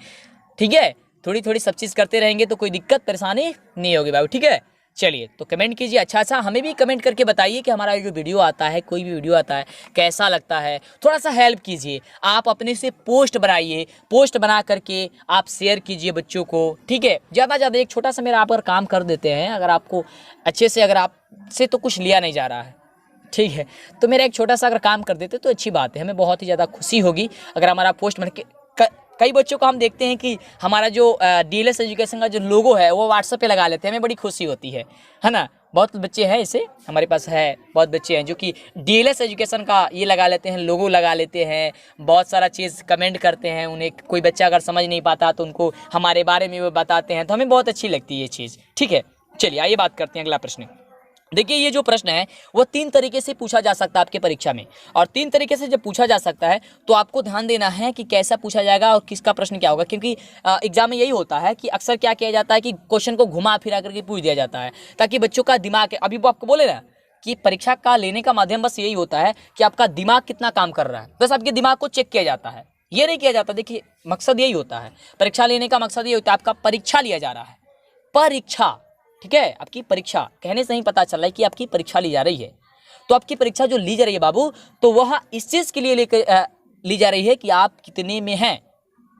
ठीक है, थोड़ी सब चीज़ करते रहेंगे तो कोई दिक्कत परेशानी नहीं होगी भाई, ठीक है। चलिए तो कमेंट कीजिए, अच्छा हमें भी कमेंट करके बताइए कि हमारा जो वीडियो आता है, कोई भी वीडियो आता है, कैसा लगता है। थोड़ा सा हेल्प कीजिए, आप अपने से पोस्ट बनाइए, पोस्ट बना करके आप शेयर कीजिए बच्चों को, ठीक है। ज़्यादा ज़्यादा एक छोटा सा मेरा आप अगर काम कर देते हैं, अगर आपको अच्छे से, अगर आपसे तो कुछ लिया नहीं जा रहा है, ठीक है, तो मेरा एक छोटा सा अगर काम कर देते तो अच्छी बात है, हमें बहुत ही ज़्यादा खुशी होगी अगर हमारा पोस्ट बन के। कई बच्चों को हम देखते हैं कि हमारा जो डीएलएस एजुकेशन का जो लोगो है वो व्हाट्सएप पे लगा लेते हैं, हमें बड़ी खुशी होती है ना। बहुत बच्चे हैं, ऐसे हमारे पास है, बहुत बच्चे हैं जो कि डीएलएस एजुकेशन का ये लगा लेते हैं, लोगो लगा लेते हैं, बहुत सारा चीज़ कमेंट करते हैं। उन्हें कोई बच्चा अगर समझ नहीं पाता तो उनको हमारे बारे में वो बताते हैं, तो हमें बहुत अच्छी लगती है ये चीज़, ठीक है। चलिए आइए बात करते हैं अगला प्रश्न। देखिए ये जो प्रश्न है वो 3 तरीके से पूछा जा सकता है आपके परीक्षा में, और 3 तरीके से जब पूछा जा सकता है तो आपको ध्यान देना है कि कैसा पूछा जाएगा और किसका प्रश्न क्या होगा। क्योंकि एग्जाम में यही होता है कि अक्सर क्या किया जाता है कि क्वेश्चन को घुमा फिरा करके पूछ दिया जाता है, ताकि बच्चों का दिमाग, अभी वो आपको बोले ना कि परीक्षा का लेने का माध्यम बस यही होता है कि आपका दिमाग कितना काम कर रहा है, बस आपके दिमाग को चेक किया जाता है, ये नहीं किया जाता। देखिए मकसद यही होता है, परीक्षा लेने का मकसद ये होता है, आपका परीक्षा लिया जा रहा है, परीक्षा, ठीक है, आपकी परीक्षा, कहने से ही पता चल रहा है कि आपकी परीक्षा ली जा रही है। तो आपकी परीक्षा जो ली जा रही है बाबू, तो वह इस चीज़ के लिए ली जा रही है कि आप कितने में हैं,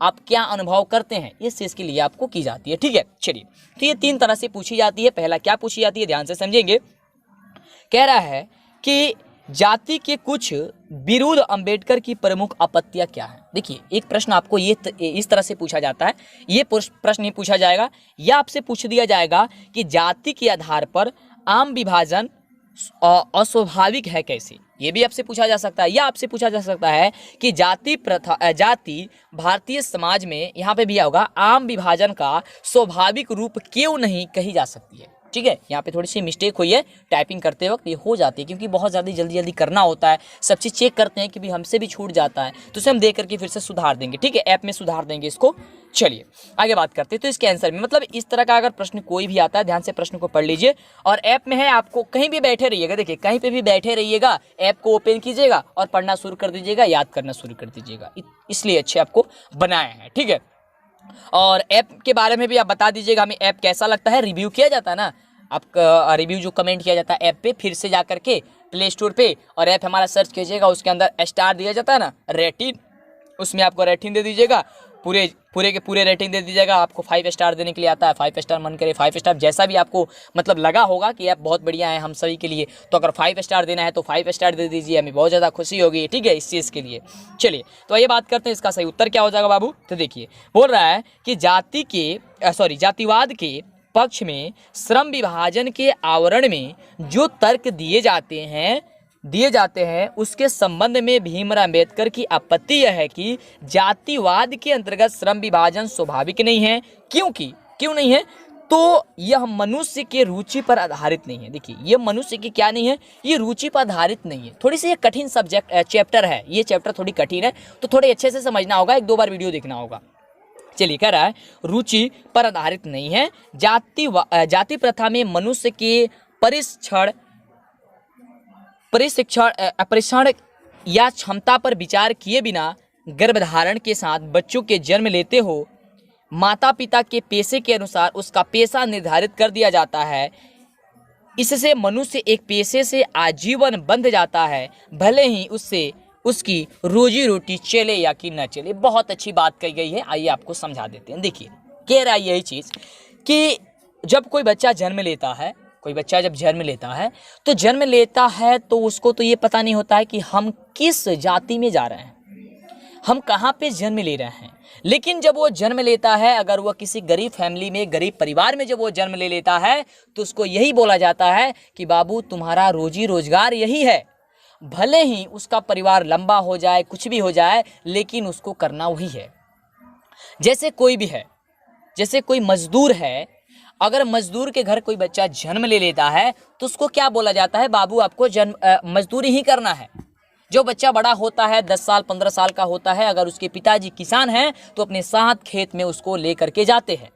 आप क्या अनुभव करते हैं, इस चीज़ के लिए आपको की जाती है, ठीक है। चलिए तो ये 3 तरह से पूछी जाती है। पहला क्या पूछी जाती है, ध्यान से समझेंगे। कह रहा है कि जाति के कुछ विरुद्ध अंबेडकर की प्रमुख आपत्तियां क्या है। देखिए एक प्रश्न आपको ये इस तरह से पूछा जाता है, ये प्रश्न नहीं पूछा जाएगा, या आपसे पूछ दिया जाएगा कि जाति के आधार पर आम विभाजन अस्वाभाविक है कैसे, ये भी आपसे पूछा जा सकता है। या आपसे पूछा जा सकता है कि जाति भारतीय समाज में, यहाँ पे भी होगा, आम विभाजन का स्वाभाविक रूप क्यों नहीं कही जा सकती है, ठीक है। यहाँ पे थोड़ी सी मिस्टेक हुई है टाइपिंग करते वक्त, ये हो जाती है क्योंकि बहुत ज़्यादा जल्दी करना होता है, सब चीज़ चेक करते हैं कि भी हमसे भी छूट जाता है, तो उसे हम देख करके फिर से सुधार देंगे, ठीक है, ऐप में सुधार देंगे इसको। चलिए आगे बात करते हैं। तो इसके आंसर में मतलब इस तरह का अगर प्रश्न कोई भी आता है, ध्यान से प्रश्न को पढ़ लीजिए, और ऐप में है, आपको कहीं भी बैठे रहिएगा, देखिए कहीं पे भी बैठे रहिएगा, ऐप को ओपन कीजिएगा और पढ़ना शुरू कर दीजिएगा, याद करना शुरू कर दीजिएगा, इसलिए अच्छे आपको बनाए हैं, ठीक है। और ऐप के बारे में भी आप बता दीजिएगा हमें ऐप कैसा लगता है, रिव्यू किया जाता है ना आपका, रिव्यू जो कमेंट किया जाता है ऐप पे, फिर से जा करके प्ले स्टोर पे और ऐप हमारा सर्च कीजिएगा, उसके अंदर स्टार दिया जाता है ना, रेटिंग, उसमें आपको रेटिंग दे दीजिएगा, पूरे के पूरे रेटिंग दे दीजिएगा। आपको 5 स्टार देने के लिए आता है, 5 स्टार मन करे 5 स्टार, जैसा भी आपको मतलब लगा होगा कि ऐप बहुत बढ़िया है हम सभी के लिए, तो अगर 5 स्टार देना है तो 5 स्टार दे दीजिए, हमें बहुत ज़्यादा खुशी होगी, ठीक है, इस चीज़ के लिए। चलिए तो ये बात करते हैं इसका सही उत्तर क्या हो जाएगा बाबू। तो देखिए बोल रहा है कि जातिवाद के पक्ष में श्रम विभाजन के आवरण में जो तर्क दिए जाते हैं उसके संबंध में भीमराव अंबेडकर की आपत्ति यह है कि जातिवाद के अंतर्गत श्रम विभाजन स्वाभाविक नहीं है। क्यों नहीं है, तो यह मनुष्य के रुचि पर आधारित नहीं है। देखिए ये मनुष्य की क्या नहीं है, ये रुचि पर आधारित नहीं है। थोड़ी सी ये कठिन चैप्टर है, ये चैप्टर थोड़ी कठिन है, तो थोड़े अच्छे से समझना होगा, 1-2 बार वीडियो देखना होगा। चलिए कह रहा है रुचि पर आधारित नहीं है, जाति प्रथा में मनुष्य के परीक्षण या क्षमता पर विचार किए बिना गर्भधारण के साथ बच्चों के जन्म लेते हो माता पिता के पेशे के अनुसार उसका पेशा निर्धारित कर दिया जाता है। इससे मनुष्य एक पेशे से आजीवन बंध जाता है, भले ही उससे उसकी रोजी रोटी चले या कि न चले। बहुत अच्छी बात कही गई है, आइए आपको समझा देते हैं। देखिए कह रहा है यही चीज़ कि जब कोई बच्चा जन्म लेता है, तो जन्म लेता है तो उसको तो ये पता नहीं होता है कि हम किस जाति में जा रहे हैं, हम कहाँ पे जन्म ले रहे हैं। लेकिन जब वो जन्म लेता है, अगर वह किसी गरीब फैमिली में, गरीब परिवार में जब वो जन्म ले लेता है, तो उसको यही बोला जाता है कि बाबू तुम्हारा रोजी रोजगार यही है, भले ही उसका परिवार लंबा हो जाए, कुछ भी हो जाए, लेकिन उसको करना वही है। जैसे कोई भी है, जैसे कोई मजदूर है, अगर मजदूर के घर कोई बच्चा जन्म ले लेता है तो उसको क्या बोला जाता है, बाबू आपको मजदूरी ही करना है। जो बच्चा बड़ा होता है, 10 साल 15 साल का होता है, अगर उसके पिताजी किसान हैं तो अपने साथ खेत में उसको ले करके जाते हैं।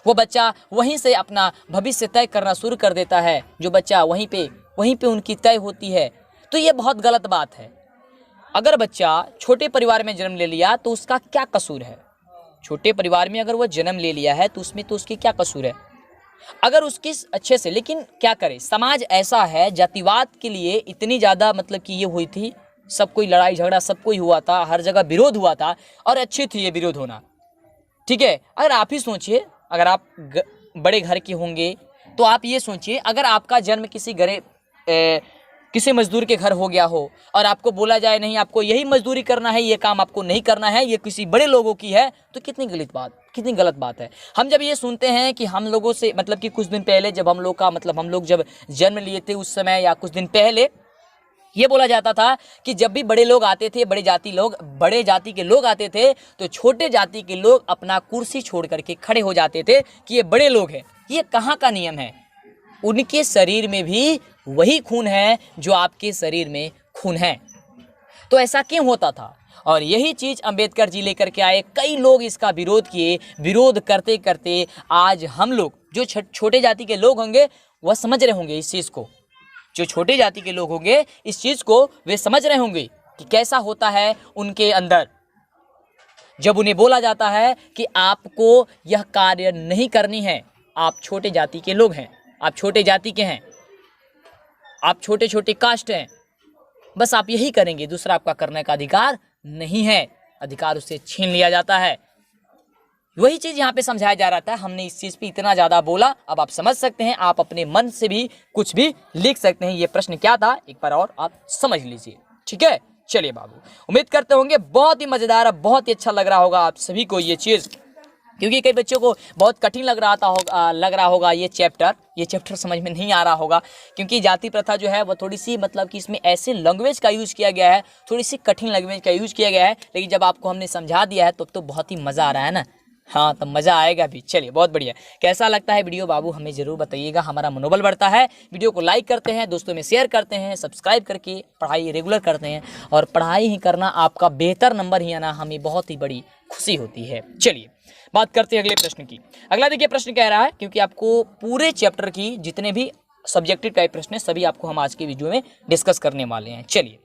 वो बच्चा वहीं से अपना भविष्य तय करना शुरू कर देता है, जो बच्चा वहीं पे उनकी तय होती है। तो ये बहुत गलत बात है। अगर बच्चा छोटे परिवार में जन्म ले लिया तो उसका क्या कसूर है, छोटे परिवार में अगर वो जन्म ले लिया है तो उसमें तो उसकी क्या कसूर है। अगर उसकी अच्छे से, लेकिन क्या करें, समाज ऐसा है, जातिवाद के लिए इतनी ज़्यादा मतलब कि ये हुई थी, सब कोई लड़ाई झगड़ा सब कोई हुआ था, हर जगह विरोध हुआ था और अच्छी थी ये विरोध होना, ठीक है। अगर आप ही सोचिए, अगर आप बड़े घर के होंगे तो आप ये सोचिए, अगर आपका जन्म किसी मजदूर के घर हो गया हो और आपको बोला जाए नहीं आपको यही मजदूरी करना है, ये काम आपको नहीं करना है, ये किसी बड़े लोगों की है, तो कितनी गलत बात है। हम जब ये सुनते हैं कि हम लोगों से मतलब कि कुछ दिन पहले जब हम लोग जब जन्म लिए थे उस समय या कुछ दिन पहले ये बोला जाता था कि जब भी बड़े लोग आते थे, बड़े जाति के लोग आते थे तो छोटे जाति के लोग अपना कुर्सी छोड़ करके खड़े हो जाते थे कि ये बड़े लोग हैं। ये कहाँ का नियम है? उनके शरीर में भी वही खून है जो आपके शरीर में खून है। तो ऐसा क्यों होता था? और यही चीज़ अंबेडकर जी लेकर के आए। कई लोग इसका विरोध किए, विरोध करते करते आज हम लोग जो छोटे जाति के लोग होंगे वह समझ रहे होंगे इस चीज़ को, जो छोटे जाति के लोग होंगे इस चीज़ को वे समझ रहे होंगे कि कैसा होता है उनके अंदर जब उन्हें बोला जाता है कि आपको यह कार्य नहीं करनी है, आप छोटे जाति के लोग हैं, आप छोटे जाति के हैं, आप छोटे छोटे कास्ट हैं, बस आप यही करेंगे, दूसरा आपका करने का अधिकार नहीं है, अधिकार उससे छीन लिया जाता है। वही चीज़ यहाँ पे समझाया जा रहा था। हमने इस चीज़ पे इतना ज़्यादा बोला, अब आप समझ सकते हैं, आप अपने मन से भी कुछ भी लिख सकते हैं। ये प्रश्न क्या था एक बार और आप समझ लीजिए, ठीक है। चलिए बाबू, उम्मीद करते होंगे बहुत ही मज़ेदार, बहुत ही अच्छा लग रहा होगा आप सभी को ये चीज़, क्योंकि कई बच्चों को बहुत कठिन लग रहा होगा ये चैप्टर समझ में नहीं आ रहा होगा, क्योंकि जाति प्रथा जो है वो थोड़ी सी मतलब कि इसमें ऐसे लैंग्वेज का यूज़ किया गया है, थोड़ी सी कठिन लैंग्वेज का यूज़ किया गया है, लेकिन जब आपको हमने समझा दिया है तो बहुत ही मज़ा आ रहा है ना। हाँ, तब मज़ा आएगा भी। चलिए बहुत बढ़िया। कैसा लगता है वीडियो बाबू हमें ज़रूर बताइएगा, हमारा मनोबल बढ़ता है। वीडियो को लाइक करते हैं, दोस्तों में शेयर करते हैं, सब्सक्राइब करके पढ़ाई रेगुलर करते हैं, और पढ़ाई ही करना, आपका बेहतर नंबर ही आना हमें बहुत ही बड़ी खुशी होती है। चलिए बात करते हैं अगले प्रश्न की। अगला देखिए प्रश्न कह रहा है, क्योंकि आपको पूरे चैप्टर की जितने भी सब्जेक्टिव टाइप प्रश्न है सभी आपको हम आज के वीडियो में डिस्कस करने वाले हैं। चलिए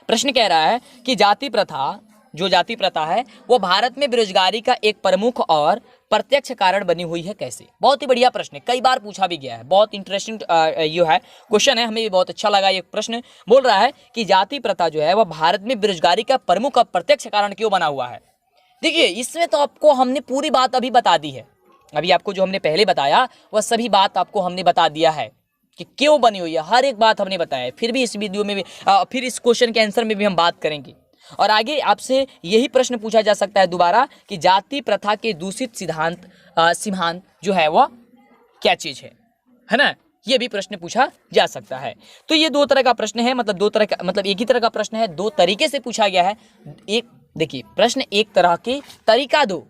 प्रश्न कह रहा है कि जाति प्रथा है वो भारत में बेरोजगारी का एक प्रमुख और प्रत्यक्ष कारण बनी हुई है, कैसे? बहुत ही बढ़िया प्रश्न है, कई बार पूछा भी गया है, बहुत इंटरेस्टिंग ये है क्वेश्चन है, हमें भी बहुत अच्छा लगा ये प्रश्न। बोल रहा है कि जाति प्रथा जो है वह भारत में बेरोजगारी का प्रमुख और प्रत्यक्ष कारण क्यों बना हुआ है। देखिए इसमें तो आपको हमने पूरी बात अभी बता दी है, अभी आपको जो हमने पहले बताया वह सभी बात आपको हमने बता दिया है कि क्यों बनी हुई है, हर एक बात हमने बताया है। फिर भी इस वीडियो में भी फिर इस क्वेश्चन के आंसर में भी हम बात करेंगे, और आगे आपसे यही प्रश्न पूछा जा सकता है दोबारा कि जाति प्रथा के दूषित सिद्धांत जो है वह क्या चीज़ है ना, ये भी प्रश्न पूछा जा सकता है। तो ये दो तरह का प्रश्न है, मतलब एक ही तरह का प्रश्न है, दो तरीके से पूछा गया है। एक देखिए प्रश्न एक तरह के तरीका दो,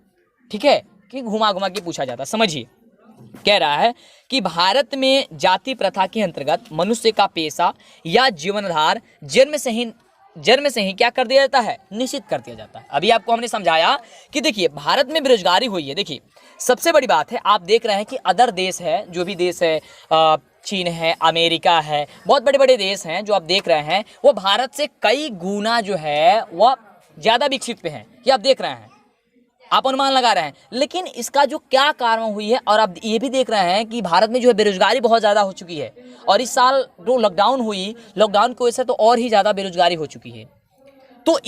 ठीक है, कि घुमा घुमा के पूछा जाता। समझिए कह रहा है कि भारत में जाति प्रथा के अंतर्गत मनुष्य का पेशा या जीवनाधार जन्म से ही क्या कर दिया जाता है, निश्चित कर दिया जाता है। अभी आपको हमने समझाया कि देखिए भारत में बेरोजगारी हुई है। देखिए सबसे बड़ी बात है, आप देख रहे हैं कि अदर देश है, जो भी देश है, चीन है, अमेरिका है, बहुत बड़े बड़े देश हैं जो आप देख रहे हैं, वो भारत से कई गुना जो है वह ज़्यादा विकसित पे हैं। ये आप देख रहे हैं, आप अनुमान लगा रहे हैं, लेकिन इसका जो क्या कारण हुई है, और आप ये भी देख रहे हैं कि भारत में जो है बेरोजगारी बहुत ज़्यादा हो चुकी है, और इस साल जो लॉकडाउन की वजह से तो और ही ज़्यादा बेरोजगारी हो चुकी है। तो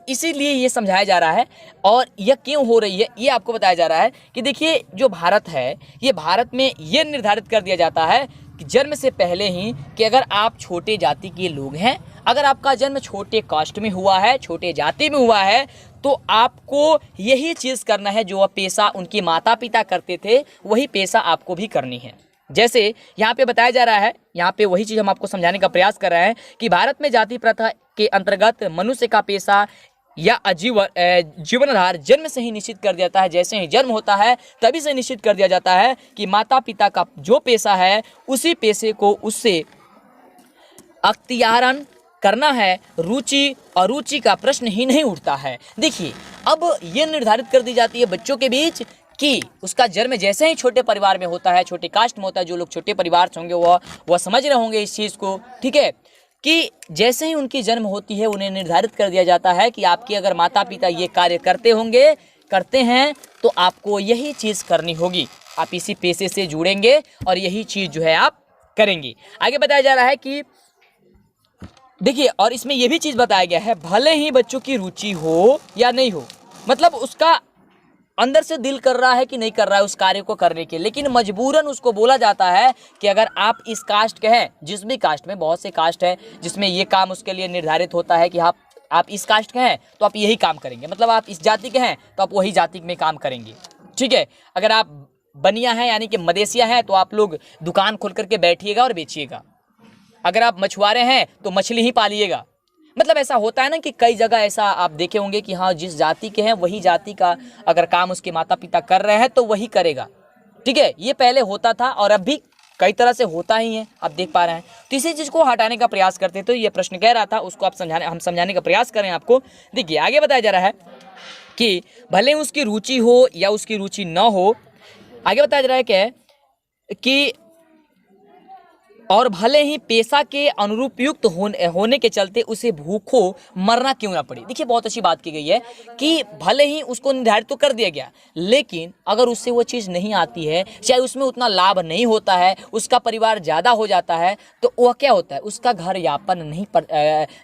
इसीलिए ये समझाया जा रहा है, और यह क्यों हो रही है ये आपको बताया जा रहा है कि देखिए जो भारत है, ये भारत में ये निर्धारित कर दिया जाता है कि जन्म से पहले ही कि अगर आप छोटे जाति के लोग हैं, अगर आपका जन्म छोटे कास्ट में हुआ है, छोटे जाति में हुआ है, तो आपको यही चीज़ करना है जो वह पेशा उनके माता पिता करते थे, वही पेशा आपको भी करनी है। जैसे यहाँ पे बताया जा रहा है, यहाँ पे वही चीज़ हम आपको समझाने का प्रयास कर रहे हैं कि भारत में जाति प्रथा के अंतर्गत मनुष्य का पेशा या जीवनाधार जन्म से ही निश्चित कर दिया जाता है। जैसे ही जन्म होता है तभी से निश्चित कर दिया जाता है कि माता पिता का जो पेशा है उसी पेशे को उससे अख्तियारन करना है, रुचि अरुचि का प्रश्न ही नहीं उठता है। देखिए अब ये निर्धारित कर दी जाती है बच्चों के बीच कि उसका जन्म जैसे ही छोटे परिवार में होता है, छोटे कास्ट में होता है, जो लोग छोटे परिवार से होंगे वह समझ रहे होंगे इस चीज़ को, ठीक है, कि जैसे ही उनकी जन्म होती है उन्हें निर्धारित कर दिया जाता है कि आपके अगर माता पिता ये कार्य करते हैं तो आपको यही चीज़ करनी होगी। आप इसी पेशे से जुड़ेंगे और यही चीज जो है आप करेंगे। आगे बताया जा रहा है कि देखिए, और इसमें यह भी चीज बताया गया है, भले ही बच्चों की रुचि हो या नहीं हो, मतलब उसका अंदर से दिल कर रहा है कि नहीं कर रहा है उस कार्य को करने के, लेकिन मजबूरन उसको बोला जाता है कि अगर आप इस कास्ट के हैं, जिस भी कास्ट में, बहुत से कास्ट है जिसमें ये काम उसके लिए निर्धारित होता है कि आप इस कास्ट के हैं तो आप यही काम करेंगे, मतलब आप इस जाति के हैं तो आप वही जाति में काम करेंगे, ठीक है। अगर आप बनिया हैं यानी कि मदेशिया हैं तो आप लोग दुकान खोल करके बैठिएगा और बेचिएगा। अगर आप मछुआरे हैं तो मछली ही पालिएगा। मतलब ऐसा होता है ना कि कई जगह ऐसा आप देखे होंगे कि हाँ, जिस जाति के हैं वही जाति का अगर काम उसके माता पिता कर रहे हैं तो वही करेगा, ठीक है। ये पहले होता था और अब भी कई तरह से होता ही है, आप देख पा रहे हैं। तो इसी चीज को हटाने का प्रयास करते, तो ये प्रश्न कह रहा था उसको आप हम समझाने का प्रयास करें आपको। देखिए आगे बताया जा रहा है कि भले उसकी रुचि हो या उसकी रुचि न हो, आगे बताया जा रहा है क्या है कि और भले ही पेशा के अनुरूप युक्त होने के चलते उसे भूखों मरना क्यों ना पड़े। देखिए बहुत अच्छी बात की गई है कि भले ही उसको निर्धारित तो कर दिया गया, लेकिन अगर उससे वो चीज़ नहीं आती है, चाहे उसमें उतना लाभ नहीं होता है, उसका परिवार ज़्यादा हो जाता है, तो वह क्या होता है, उसका घर यापन नहीं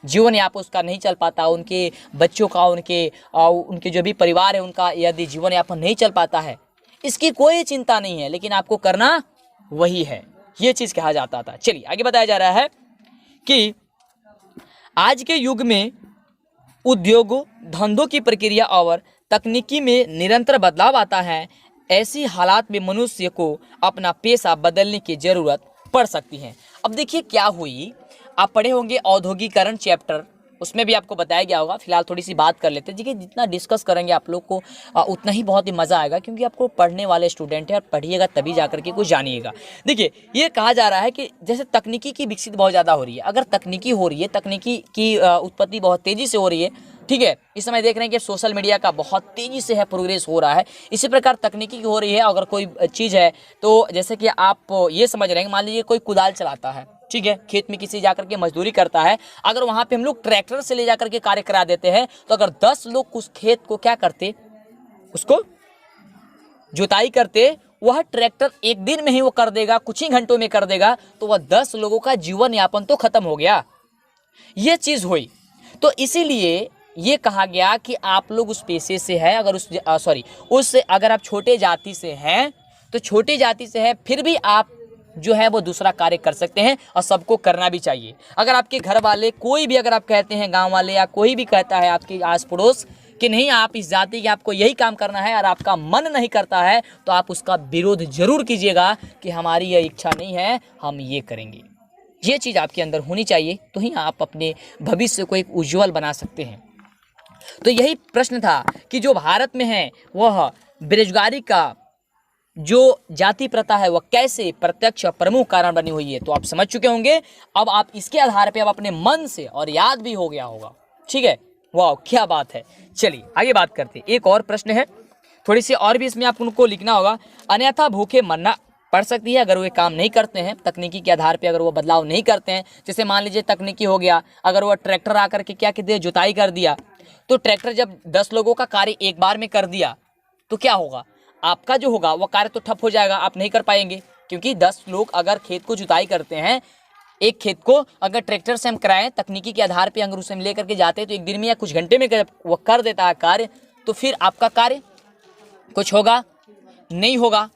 जीवन यापन उसका नहीं चल पाता, उनके बच्चों का, उनके जो भी परिवार है उनका यदि जीवन यापन नहीं चल पाता है, इसकी कोई चिंता नहीं है, लेकिन आपको करना वही है, ये चीज कहा जाता था। चलिए आगे बताया जा रहा है कि आज के युग में उद्योगों, धंधों की प्रक्रिया और तकनीकी में निरंतर बदलाव आता है। ऐसी हालात में मनुष्य को अपना पेशा बदलने की जरूरत पड़ सकती है। अब देखिए क्या हुई, आप पढ़े होंगे औद्योगिकरण चैप्टर, उसमें भी आपको बताया गया होगा। फिलहाल थोड़ी सी बात कर लेते हैं। देखिए जितना डिस्कस करेंगे आप लोग को उतना ही बहुत ही मज़ा आएगा, क्योंकि आपको पढ़ने वाले स्टूडेंट हैं और पढ़िएगा तभी जा करके कुछ जानिएगा। देखिए ये कहा जा रहा है कि जैसे तकनीकी की विकसित बहुत ज़्यादा हो रही है, अगर तकनीकी हो रही है, तकनीकी की उत्पत्ति बहुत तेज़ी से हो रही है, ठीक है। इस समय देख रहे हैं कि सोशल मीडिया का बहुत तेज़ी से है प्रोग्रेस हो रहा है, इसी प्रकार तकनीकी की हो रही है। अगर कोई चीज़ है तो जैसे कि आप ये समझ रहे हैं, मान लीजिए कोई कुदाल चलाता है, ठीक है, खेत में किसी जाकर के मजदूरी करता है, अगर वहां पे हम लोग ट्रैक्टर से ले जाकर के कार्य करा देते हैं, तो अगर 10 लोग उस खेत को क्या करते, उसको जुताई करते, वह ट्रैक्टर एक दिन में ही वो कर देगा, कुछ ही घंटों में कर देगा, तो वह 10 लोगों का जीवन यापन तो खत्म हो गया। ये चीज हुई, तो इसीलिए ये कहा गया कि आप लोग उस पेशे से है, अगर अगर आप छोटे जाति से हैं तो छोटी जाति से है, फिर भी आप जो है वो दूसरा कार्य कर सकते हैं और सबको करना भी चाहिए। अगर आपके घर वाले कोई भी, अगर आप कहते हैं, गांव वाले या कोई भी कहता है आपके आस पड़ोस कि नहीं आप इस जाति के, आपको यही काम करना है, और आपका मन नहीं करता है, तो आप उसका विरोध जरूर कीजिएगा कि हमारी यह इच्छा नहीं है, हम ये करेंगे। ये चीज़ आपके अंदर होनी चाहिए, तो ही आप अपने भविष्य को एक उज्जवल बना सकते हैं। तो यही प्रश्न था कि जो भारत में है वह बेरोजगारी का जो जाति प्रथा है वह कैसे प्रत्यक्ष और प्रमुख कारण बनी हुई है, तो आप समझ चुके होंगे। अब आप इसके आधार पे अब अपने मन से, और याद भी हो गया होगा, ठीक है। वाह क्या बात है। चलिए आगे बात करते हैं। एक और प्रश्न है, थोड़ी सी और भी इसमें आप उनको लिखना होगा। अन्यथा भूखे मरना पड़ सकती है अगर वे काम नहीं करते हैं, तकनीकी के आधार पे अगर वो बदलाव नहीं करते हैं। जैसे मान लीजिए तकनीकी हो गया, अगर वो ट्रैक्टर आकर के क्या कहते हैं, जुताई कर दिया, तो ट्रैक्टर जब 10 लोगों का कार्य एक बार में कर दिया तो क्या होगा, आपका जो होगा वो कार्य तो ठप हो जाएगा, आप नहीं कर पाएंगे। क्योंकि 10 लोग अगर खेत को जुताई करते हैं, एक खेत को अगर ट्रैक्टर से हम कराएं, तकनीकी के आधार पे अगर उसे हम लेकर के जाते हैं तो एक दिन में या कुछ घंटे में वो कर देता है कार्य, तो फिर आपका कार्य कुछ होगा नहीं होगा,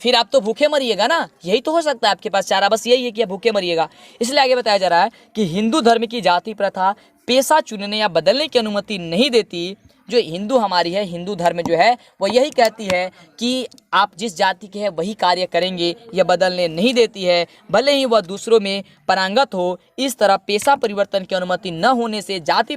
फिर आप तो भूखे मरिएगा ना। यही तो हो सकता है आपके पास चारा, बस यही है कि आप भूखे मरिएगा। इसलिए आगे बताया जा रहा है कि हिंदू धर्म की जाति प्रथा पेशा चुनने या बदलने की अनुमति नहीं देती। जो हिंदू हमारी है, हिंदू धर्म जो है वह यही कहती है कि आप जिस जाति के हैं वही कार्य करेंगे, या बदलने नहीं देती है, भले ही वह दूसरों में पारंगत हो। इस तरह पेशा परिवर्तन की अनुमति न होने से जाति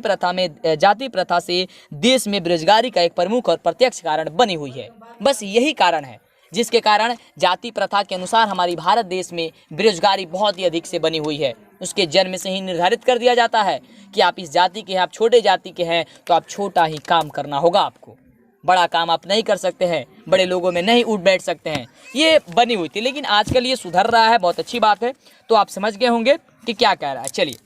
प्रथा से देश में बेरोजगारी का एक प्रमुख और प्रत्यक्ष कारण बनी हुई है। बस यही कारण है जिसके कारण जाति प्रथा के अनुसार हमारी भारत देश में बेरोजगारी बहुत ही अधिक से बनी हुई है। उसके जन्म से ही निर्धारित कर दिया जाता है कि आप इस जाति के हैं, आप छोटे जाति के हैं, तो आप छोटा ही काम करना होगा, आपको बड़ा काम आप नहीं कर सकते हैं, बड़े लोगों में नहीं उठ बैठ सकते हैं। ये बनी हुई थी, लेकिन आजकल ये सुधर रहा है, बहुत अच्छी बात है। तो आप समझ गए होंगे कि क्या कह रहा है। चलिए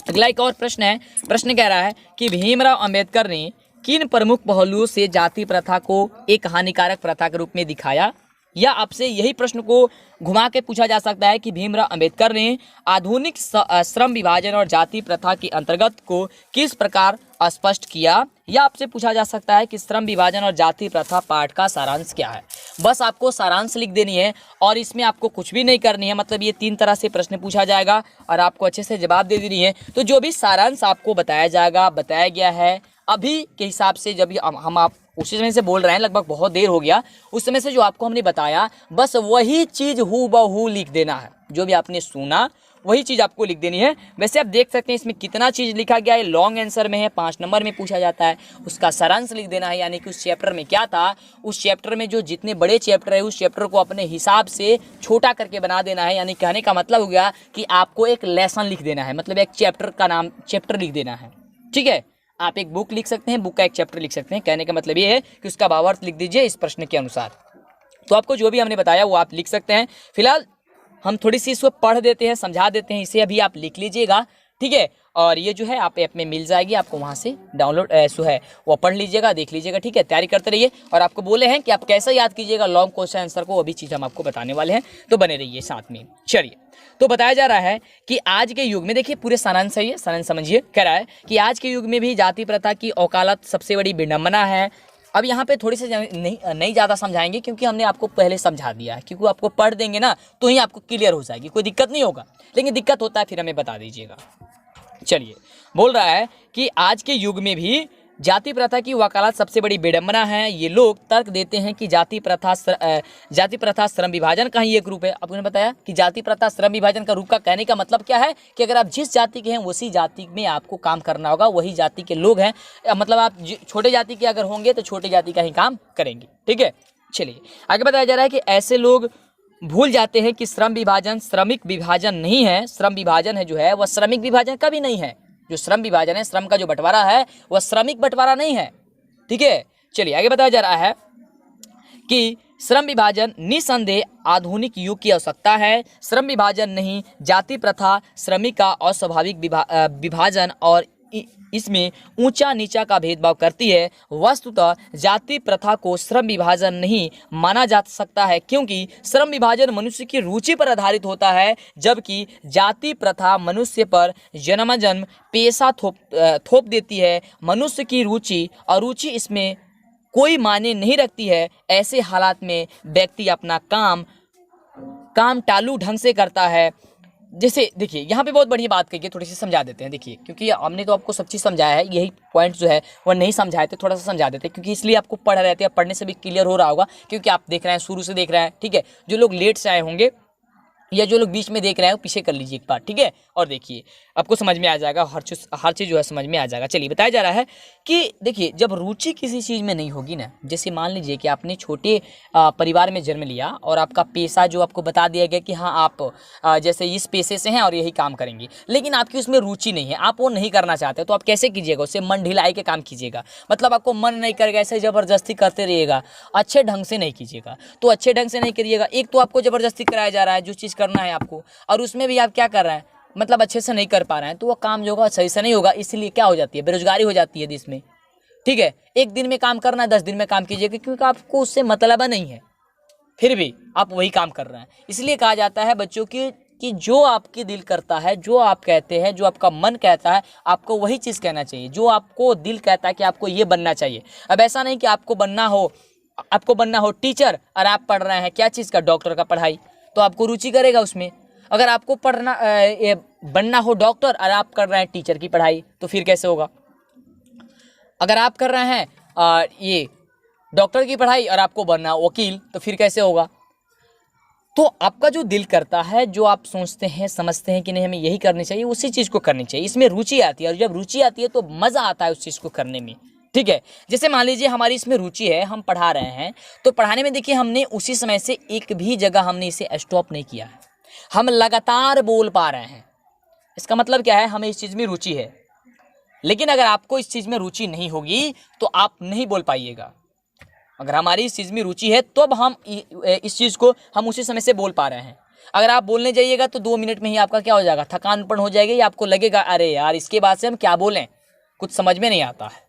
अगला एक और प्रश्न है। प्रश्न कह रहा है कि भीमराव अंबेडकर ने किन प्रमुख पहलुओं से जाति प्रथा को एक हानिकारक प्रथा के रूप में दिखाया। या आपसे यही प्रश्न को घुमा के पूछा जा सकता है कि भीमराव अंबेडकर ने आधुनिक श्रम विभाजन और जाति प्रथा के अंतर्गत को किस प्रकार स्पष्ट किया। या आपसे पूछा जा सकता है कि श्रम विभाजन और जाति प्रथा पाठ का सारांश क्या है। बस आपको सारांश लिख देनी है और इसमें आपको कुछ भी नहीं करनी है। मतलब ये 3 तरह से प्रश्न पूछा जाएगा और आपको अच्छे से जवाब दे देनी है। तो जो भी सारांश आपको बताया जाएगा, बताया गया है अभी के हिसाब से, जब हम आप उसी समय से बोल रहे हैं, लगभग बहुत देर हो गया, उस समय से जो आपको हमने बताया बस वही चीज़ हूबहू लिख देना है। जो भी आपने सुना वही चीज़ आपको लिख देनी है। वैसे आप देख सकते हैं इसमें कितना चीज़ लिखा गया है, लॉन्ग आंसर में है, 5 नंबर में पूछा जाता है, उसका सारांश लिख देना है। यानी कि उस चैप्टर में क्या था, उस चैप्टर में जो जितने बड़े चैप्टर है उस चैप्टर को अपने हिसाब से छोटा करके बना देना है। यानी कहने का मतलब हो गया कि आपको एक लेसन लिख देना है, मतलब एक चैप्टर का नाम चैप्टर लिख देना है। ठीक है, आप एक बुक लिख सकते हैं, बुक का एक चैप्टर लिख सकते हैं। कहने का मतलब ये है कि उसका भावार्थ लिख दीजिए इस प्रश्न के अनुसार। तो आपको जो भी हमने बताया वो आप लिख सकते हैं। फिलहाल हम थोड़ी सी इसको पढ़ देते हैं, समझा देते हैं, इसे अभी आप लिख लीजिएगा। ठीक है, और ये जो है आप ऐप में मिल जाएगी, आपको वहाँ से डाउनलोड सो है वो पढ़ लीजिएगा, देख लीजिएगा। ठीक है, तैयारी करते रहिए। और आपको बोले हैं कि आप कैसे याद कीजिएगा लॉन्ग क्वेश्चन आंसर को, वो भी चीज़ हम आपको बताने वाले हैं, तो बने रहिए साथ में। चलिए, तो बताया जा रहा है कि आज के युग में, देखिए पूरे सारांश है ये, सारांश समझिए। कह रहा है कि आज के युग में भी जाति प्रथा की औकालत सबसे बड़ी विडंबना है। अब यहाँ पे थोड़ी सी नहीं ज़्यादा समझाएंगे क्योंकि हमने आपको पहले समझा दिया है, क्योंकि आपको पढ़ देंगे ना तो ही आपको क्लियर हो जाएगी, कोई दिक्कत नहीं होगा। लेकिन दिक्कत होता है फिर हमें बता दीजिएगा। चलिए, बोल रहा है कि आज के युग में भी जाति प्रथा की वकालत सबसे बड़ी विडंबना है। ये लोग तर्क देते हैं कि जाति प्रथा श्रम विभाजन का ही एक रूप है। आपने बताया कि जाति प्रथा श्रम विभाजन का रूप का कहने का मतलब क्या है कि अगर आप जिस जाति के हैं उसी जाति में आपको काम करना होगा, वही जाति के लोग हैं। मतलब आप छोटे जाति के अगर होंगे तो छोटे जाति का ही काम करेंगे। ठीक है, चलिए आगे बताया जा रहा है कि ऐसे लोग भूल जाते हैं कि श्रम विभाजन श्रमिक विभाजन नहीं है। श्रम विभाजन है जो है वह श्रमिक विभाजन कभी नहीं है। जो श्रम विभाजन है, श्रम का जो बंटवारा है वह श्रमिक बंटवारा नहीं है। ठीक है, चलिए आगे बताया जा रहा है कि श्रम विभाजन निसंदेह आधुनिक युग की आवश्यकता है। श्रम विभाजन नहीं, जाति प्रथा श्रमिक का अस्वाभाविक विभाजन और इसमें ऊंचा नीचा का भेदभाव करती है। वस्तुतः जाति प्रथा को श्रम विभाजन नहीं माना जा सकता है, क्योंकि श्रम विभाजन मनुष्य की रुचि पर आधारित होता है, जबकि जाति प्रथा मनुष्य पर जन्मजन्म पेशा थोप देती है। मनुष्य की रुचि अरुचि इसमें कोई मायने नहीं रखती है। ऐसे हालात में व्यक्ति अपना काम टालू ढंग से करता है। जैसे देखिए यहाँ पे बहुत बढ़िया बात कही, थोड़ी सी समझा देते हैं। देखिए, क्योंकि हमने तो आपको सब चीज़ समझाया है, यही पॉइंट जो है वो नहीं समझाए थे, थोड़ा सा समझा देते हैं, क्योंकि इसलिए आपको पढ़ रहे थे, पढ़ने से भी क्लियर हो रहा होगा, क्योंकि आप देख रहे हैं, शुरू से देख रहे हैं। ठीक है, जो लोग लेट से आए होंगे या जो लोग बीच में देख रहे हैं वो पीछे कर लीजिए एक बार। ठीक है, और देखिए आपको समझ में आ जाएगा, हर चीज़ जो है समझ में आ जाएगा। चलिए, बताया जा रहा है कि देखिए जब रुचि किसी चीज़ में नहीं होगी ना, जैसे मान लीजिए कि आपने छोटे परिवार में जन्म लिया और आपका पेशा जो आपको बता दिया गया कि हाँ आप जैसे इस पेशे से हैं और यही काम करेंगे, लेकिन आपकी उसमें रुचि नहीं है, आप वो नहीं करना चाहते, तो आप कैसे कीजिएगा? उससे मन ढिलाई के काम कीजिएगा। मतलब आपको मन नहीं करेगा, ऐसे ज़बरदस्ती करते रहिएगा, अच्छे ढंग से नहीं कीजिएगा। तो अच्छे ढंग से नहीं करिएगा, एक तो आपको ज़बरदस्ती कराया जा रहा है जो चीज़ करना है आपको, और उसमें भी आप क्या कर रहे हैं, मतलब अच्छे से नहीं कर पा रहे हैं, तो वो काम जो होगा सही से नहीं होगा। इसलिए क्या हो जाती है, बेरोजगारी हो जाती है देश में। ठीक है, एक दिन में काम करना है, 10 दिन में काम कीजिएगा, क्योंकि आपको उससे मतलब नहीं है, फिर भी आप वही काम कर रहे हैं। इसलिए कहा जाता है बच्चों की कि जो आपकी दिल करता है, जो आप कहते हैं, जो आपका मन कहता है, आपको वही चीज़ कहना चाहिए। जो आपको दिल कहता है कि आपको ये बनना चाहिए। अब ऐसा नहीं कि आपको बनना हो टीचर और आप पढ़ रहे हैं क्या चीज़ का, डॉक्टर का पढ़ाई, तो आपको रुचि करेगा उसमें। अगर आपको बनना हो डॉक्टर और आप कर रहे हैं टीचर की पढ़ाई, तो फिर कैसे होगा? अगर आप कर रहे हैं ये डॉक्टर की पढ़ाई और आपको बनना वकील, तो फिर कैसे होगा? तो आपका जो दिल करता है, जो आप सोचते हैं, समझते हैं कि नहीं हमें यही करनी चाहिए, उसी चीज़ को करनी चाहिए। इसमें रुचि आती है, और जब रुचि आती है तो मज़ा आता है उस चीज़ को करने में। ठीक है, जैसे मान लीजिए हमारी इसमें रुचि है, हम पढ़ा रहे हैं, तो पढ़ाने में देखिए हमने उसी समय से एक भी जगह हमने इसे स्टॉप नहीं किया है, हम लगातार बोल पा रहे हैं। इसका मतलब क्या है, हमें इस चीज़ में रुचि है। लेकिन अगर आपको इस चीज़ में रुचि नहीं होगी तो आप नहीं बोल पाइएगा। अगर हमारी इस चीज़ में रुचि है तब हम इस चीज़ को हम उसी समय से बोल पा रहे हैं। अगर आप बोलने जाइएगा तो 2 मिनट में ही आपका क्या हो जाएगा, थकानपन हो जाएगी, या आपको लगेगा अरे यार इसके बाद से हम क्या बोलें, कुछ समझ में नहीं आता है।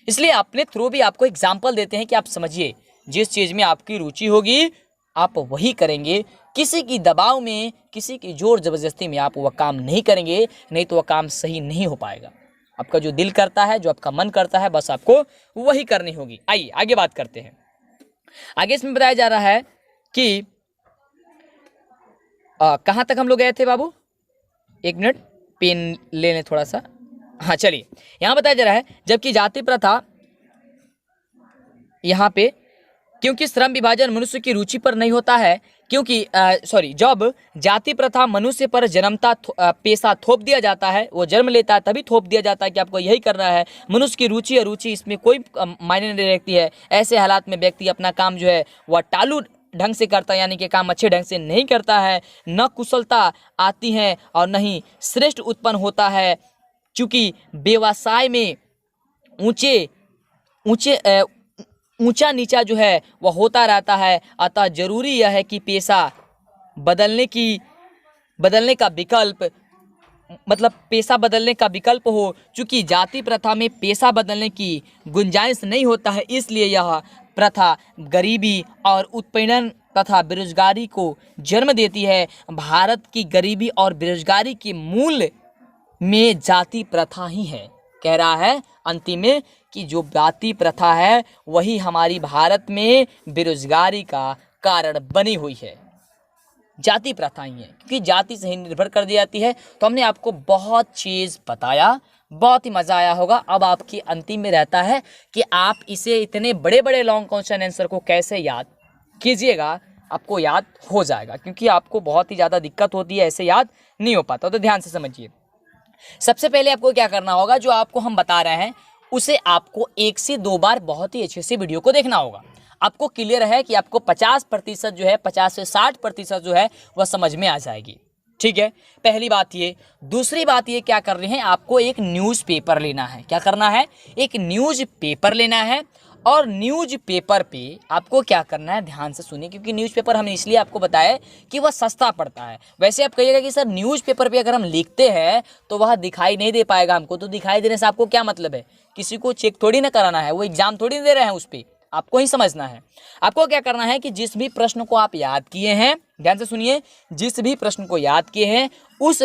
इसलिए अपने थ्रू भी आपको एग्जाम्पल देते हैं कि आप समझिए, जिस चीज़ में आपकी रुचि होगी आप वही करेंगे। किसी की दबाव में, किसी की जोर जबरदस्ती में आप वह काम नहीं करेंगे, नहीं तो वह काम सही नहीं हो पाएगा। आपका जो दिल करता है, जो आपका मन करता है, बस आपको वही करनी होगी। आइए आगे बात करते हैं। आगे इसमें बताया जा रहा है कि कहां तक हम लोग गए थे बाबू? एक मिनट, पेन ले लें थोड़ा सा। हाँ चलिए, यहां बताया जा रहा है जबकि जाति प्रथा, यहां पे क्योंकि श्रम विभाजन मनुष्य की रुचि पर नहीं होता है, क्योंकि जब जाति प्रथा मनुष्य पर जन्मता पेशा थोप दिया जाता है, वो जन्म लेता है तभी थोप दिया जाता है कि आपको यही करना है। मनुष्य की रुचि और रुचि इसमें कोई मायने नहीं रखती है। ऐसे हालात में व्यक्ति अपना काम जो है वह टालू ढंग से करता है, यानी कि काम अच्छे ढंग से नहीं करता है। न कुशलता आती है और न ही श्रेष्ठ उत्पन्न होता है, चूँकि व्यवसाय में ऊंचा नीचा जो है वह होता रहता है। अतः जरूरी यह है कि पेशा बदलने का विकल्प, मतलब पेशा बदलने का विकल्प हो। चूँकि जाति प्रथा में पेशा बदलने की गुंजाइश नहीं होता है, इसलिए यह प्रथा गरीबी और उत्पीड़न तथा बेरोजगारी को जन्म देती है। भारत की गरीबी और बेरोजगारी के मूल में जाति प्रथा ही है। कह रहा है अंतिम में कि जो जाति प्रथा है वही हमारी भारत में बेरोजगारी का कारण बनी हुई है। जाति प्रथा ही है, क्योंकि जाति से ही निर्भर कर दी जाती है। तो हमने आपको बहुत चीज़ बताया, बहुत ही मज़ा आया होगा। अब आपकी अंतिम में रहता है कि आप इसे इतने बड़े बड़े लॉन्ग क्वेश्चन आंसर को कैसे याद कीजिएगा। आपको याद हो जाएगा, क्योंकि आपको बहुत ही ज़्यादा दिक्कत होती है, ऐसे याद नहीं हो पाता। तो ध्यान से समझिए। सबसे पहले आपको क्या करना होगा, जो आपको हम बता रहे हैं उसे आपको 1 से 2 बार बहुत ही अच्छे से वीडियो को देखना होगा। आपको क्लियर है कि आपको 50% जो है, 50 से 60% जो है वह समझ में आ जाएगी। ठीक है, पहली बात ये। दूसरी बात ये, क्या कर रहे हैं, आपको एक न्यूज़पेपर लेना है। क्या करना है? एक न्यूज़पेपर लेना है। और न्यूज़पेपर पे आपको क्या करना है, ध्यान से सुनिए, क्योंकि न्यूज़पेपर हमने इसलिए आपको बताया कि वह सस्ता पड़ता है। वैसे आप कहिएगा कि सर न्यूज़पेपर पे अगर हम लिखते हैं तो वह दिखाई नहीं दे पाएगा हमको, तो दिखाई देने से आपको क्या मतलब है? किसी को चेक थोड़ी ना कराना है, वो एग्जाम थोड़ी दे रहे हैं उस पर, आपको ही समझना है। आपको क्या करना है कि जिस भी प्रश्न को आप याद किए हैं, ध्यान से सुनिए, जिस भी प्रश्न को याद किए हैं उस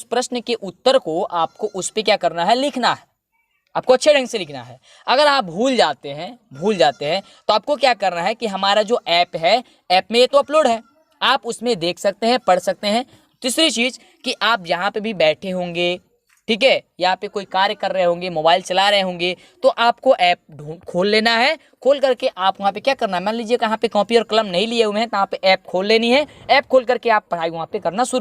प्रश्न के उत्तर को आपको उस पर क्या करना है, लिखना है। आपको अच्छे ढंग से लिखना है। अगर आप भूल जाते हैं तो आपको क्या करना है कि हमारा जो ऐप है, ऐप में ये तो अपलोड है, आप उसमें देख सकते हैं, पढ़ सकते हैं। तीसरी चीज़ कि आप जहाँ पे भी बैठे होंगे, ठीक है, यहाँ पे कोई कार्य कर रहे होंगे, मोबाइल चला रहे होंगे, तो आपको ऐप खोल लेना है। खोल करके आप वहाँ पे क्या करना है, मान लीजिए कहाँ पे कॉपी और कलम नहीं लिए हुए हैं, तो यहाँ पे ऐप खोल लेनी है। ऐप खोल करके आप पढ़ाई वहाँ पे करना शुरू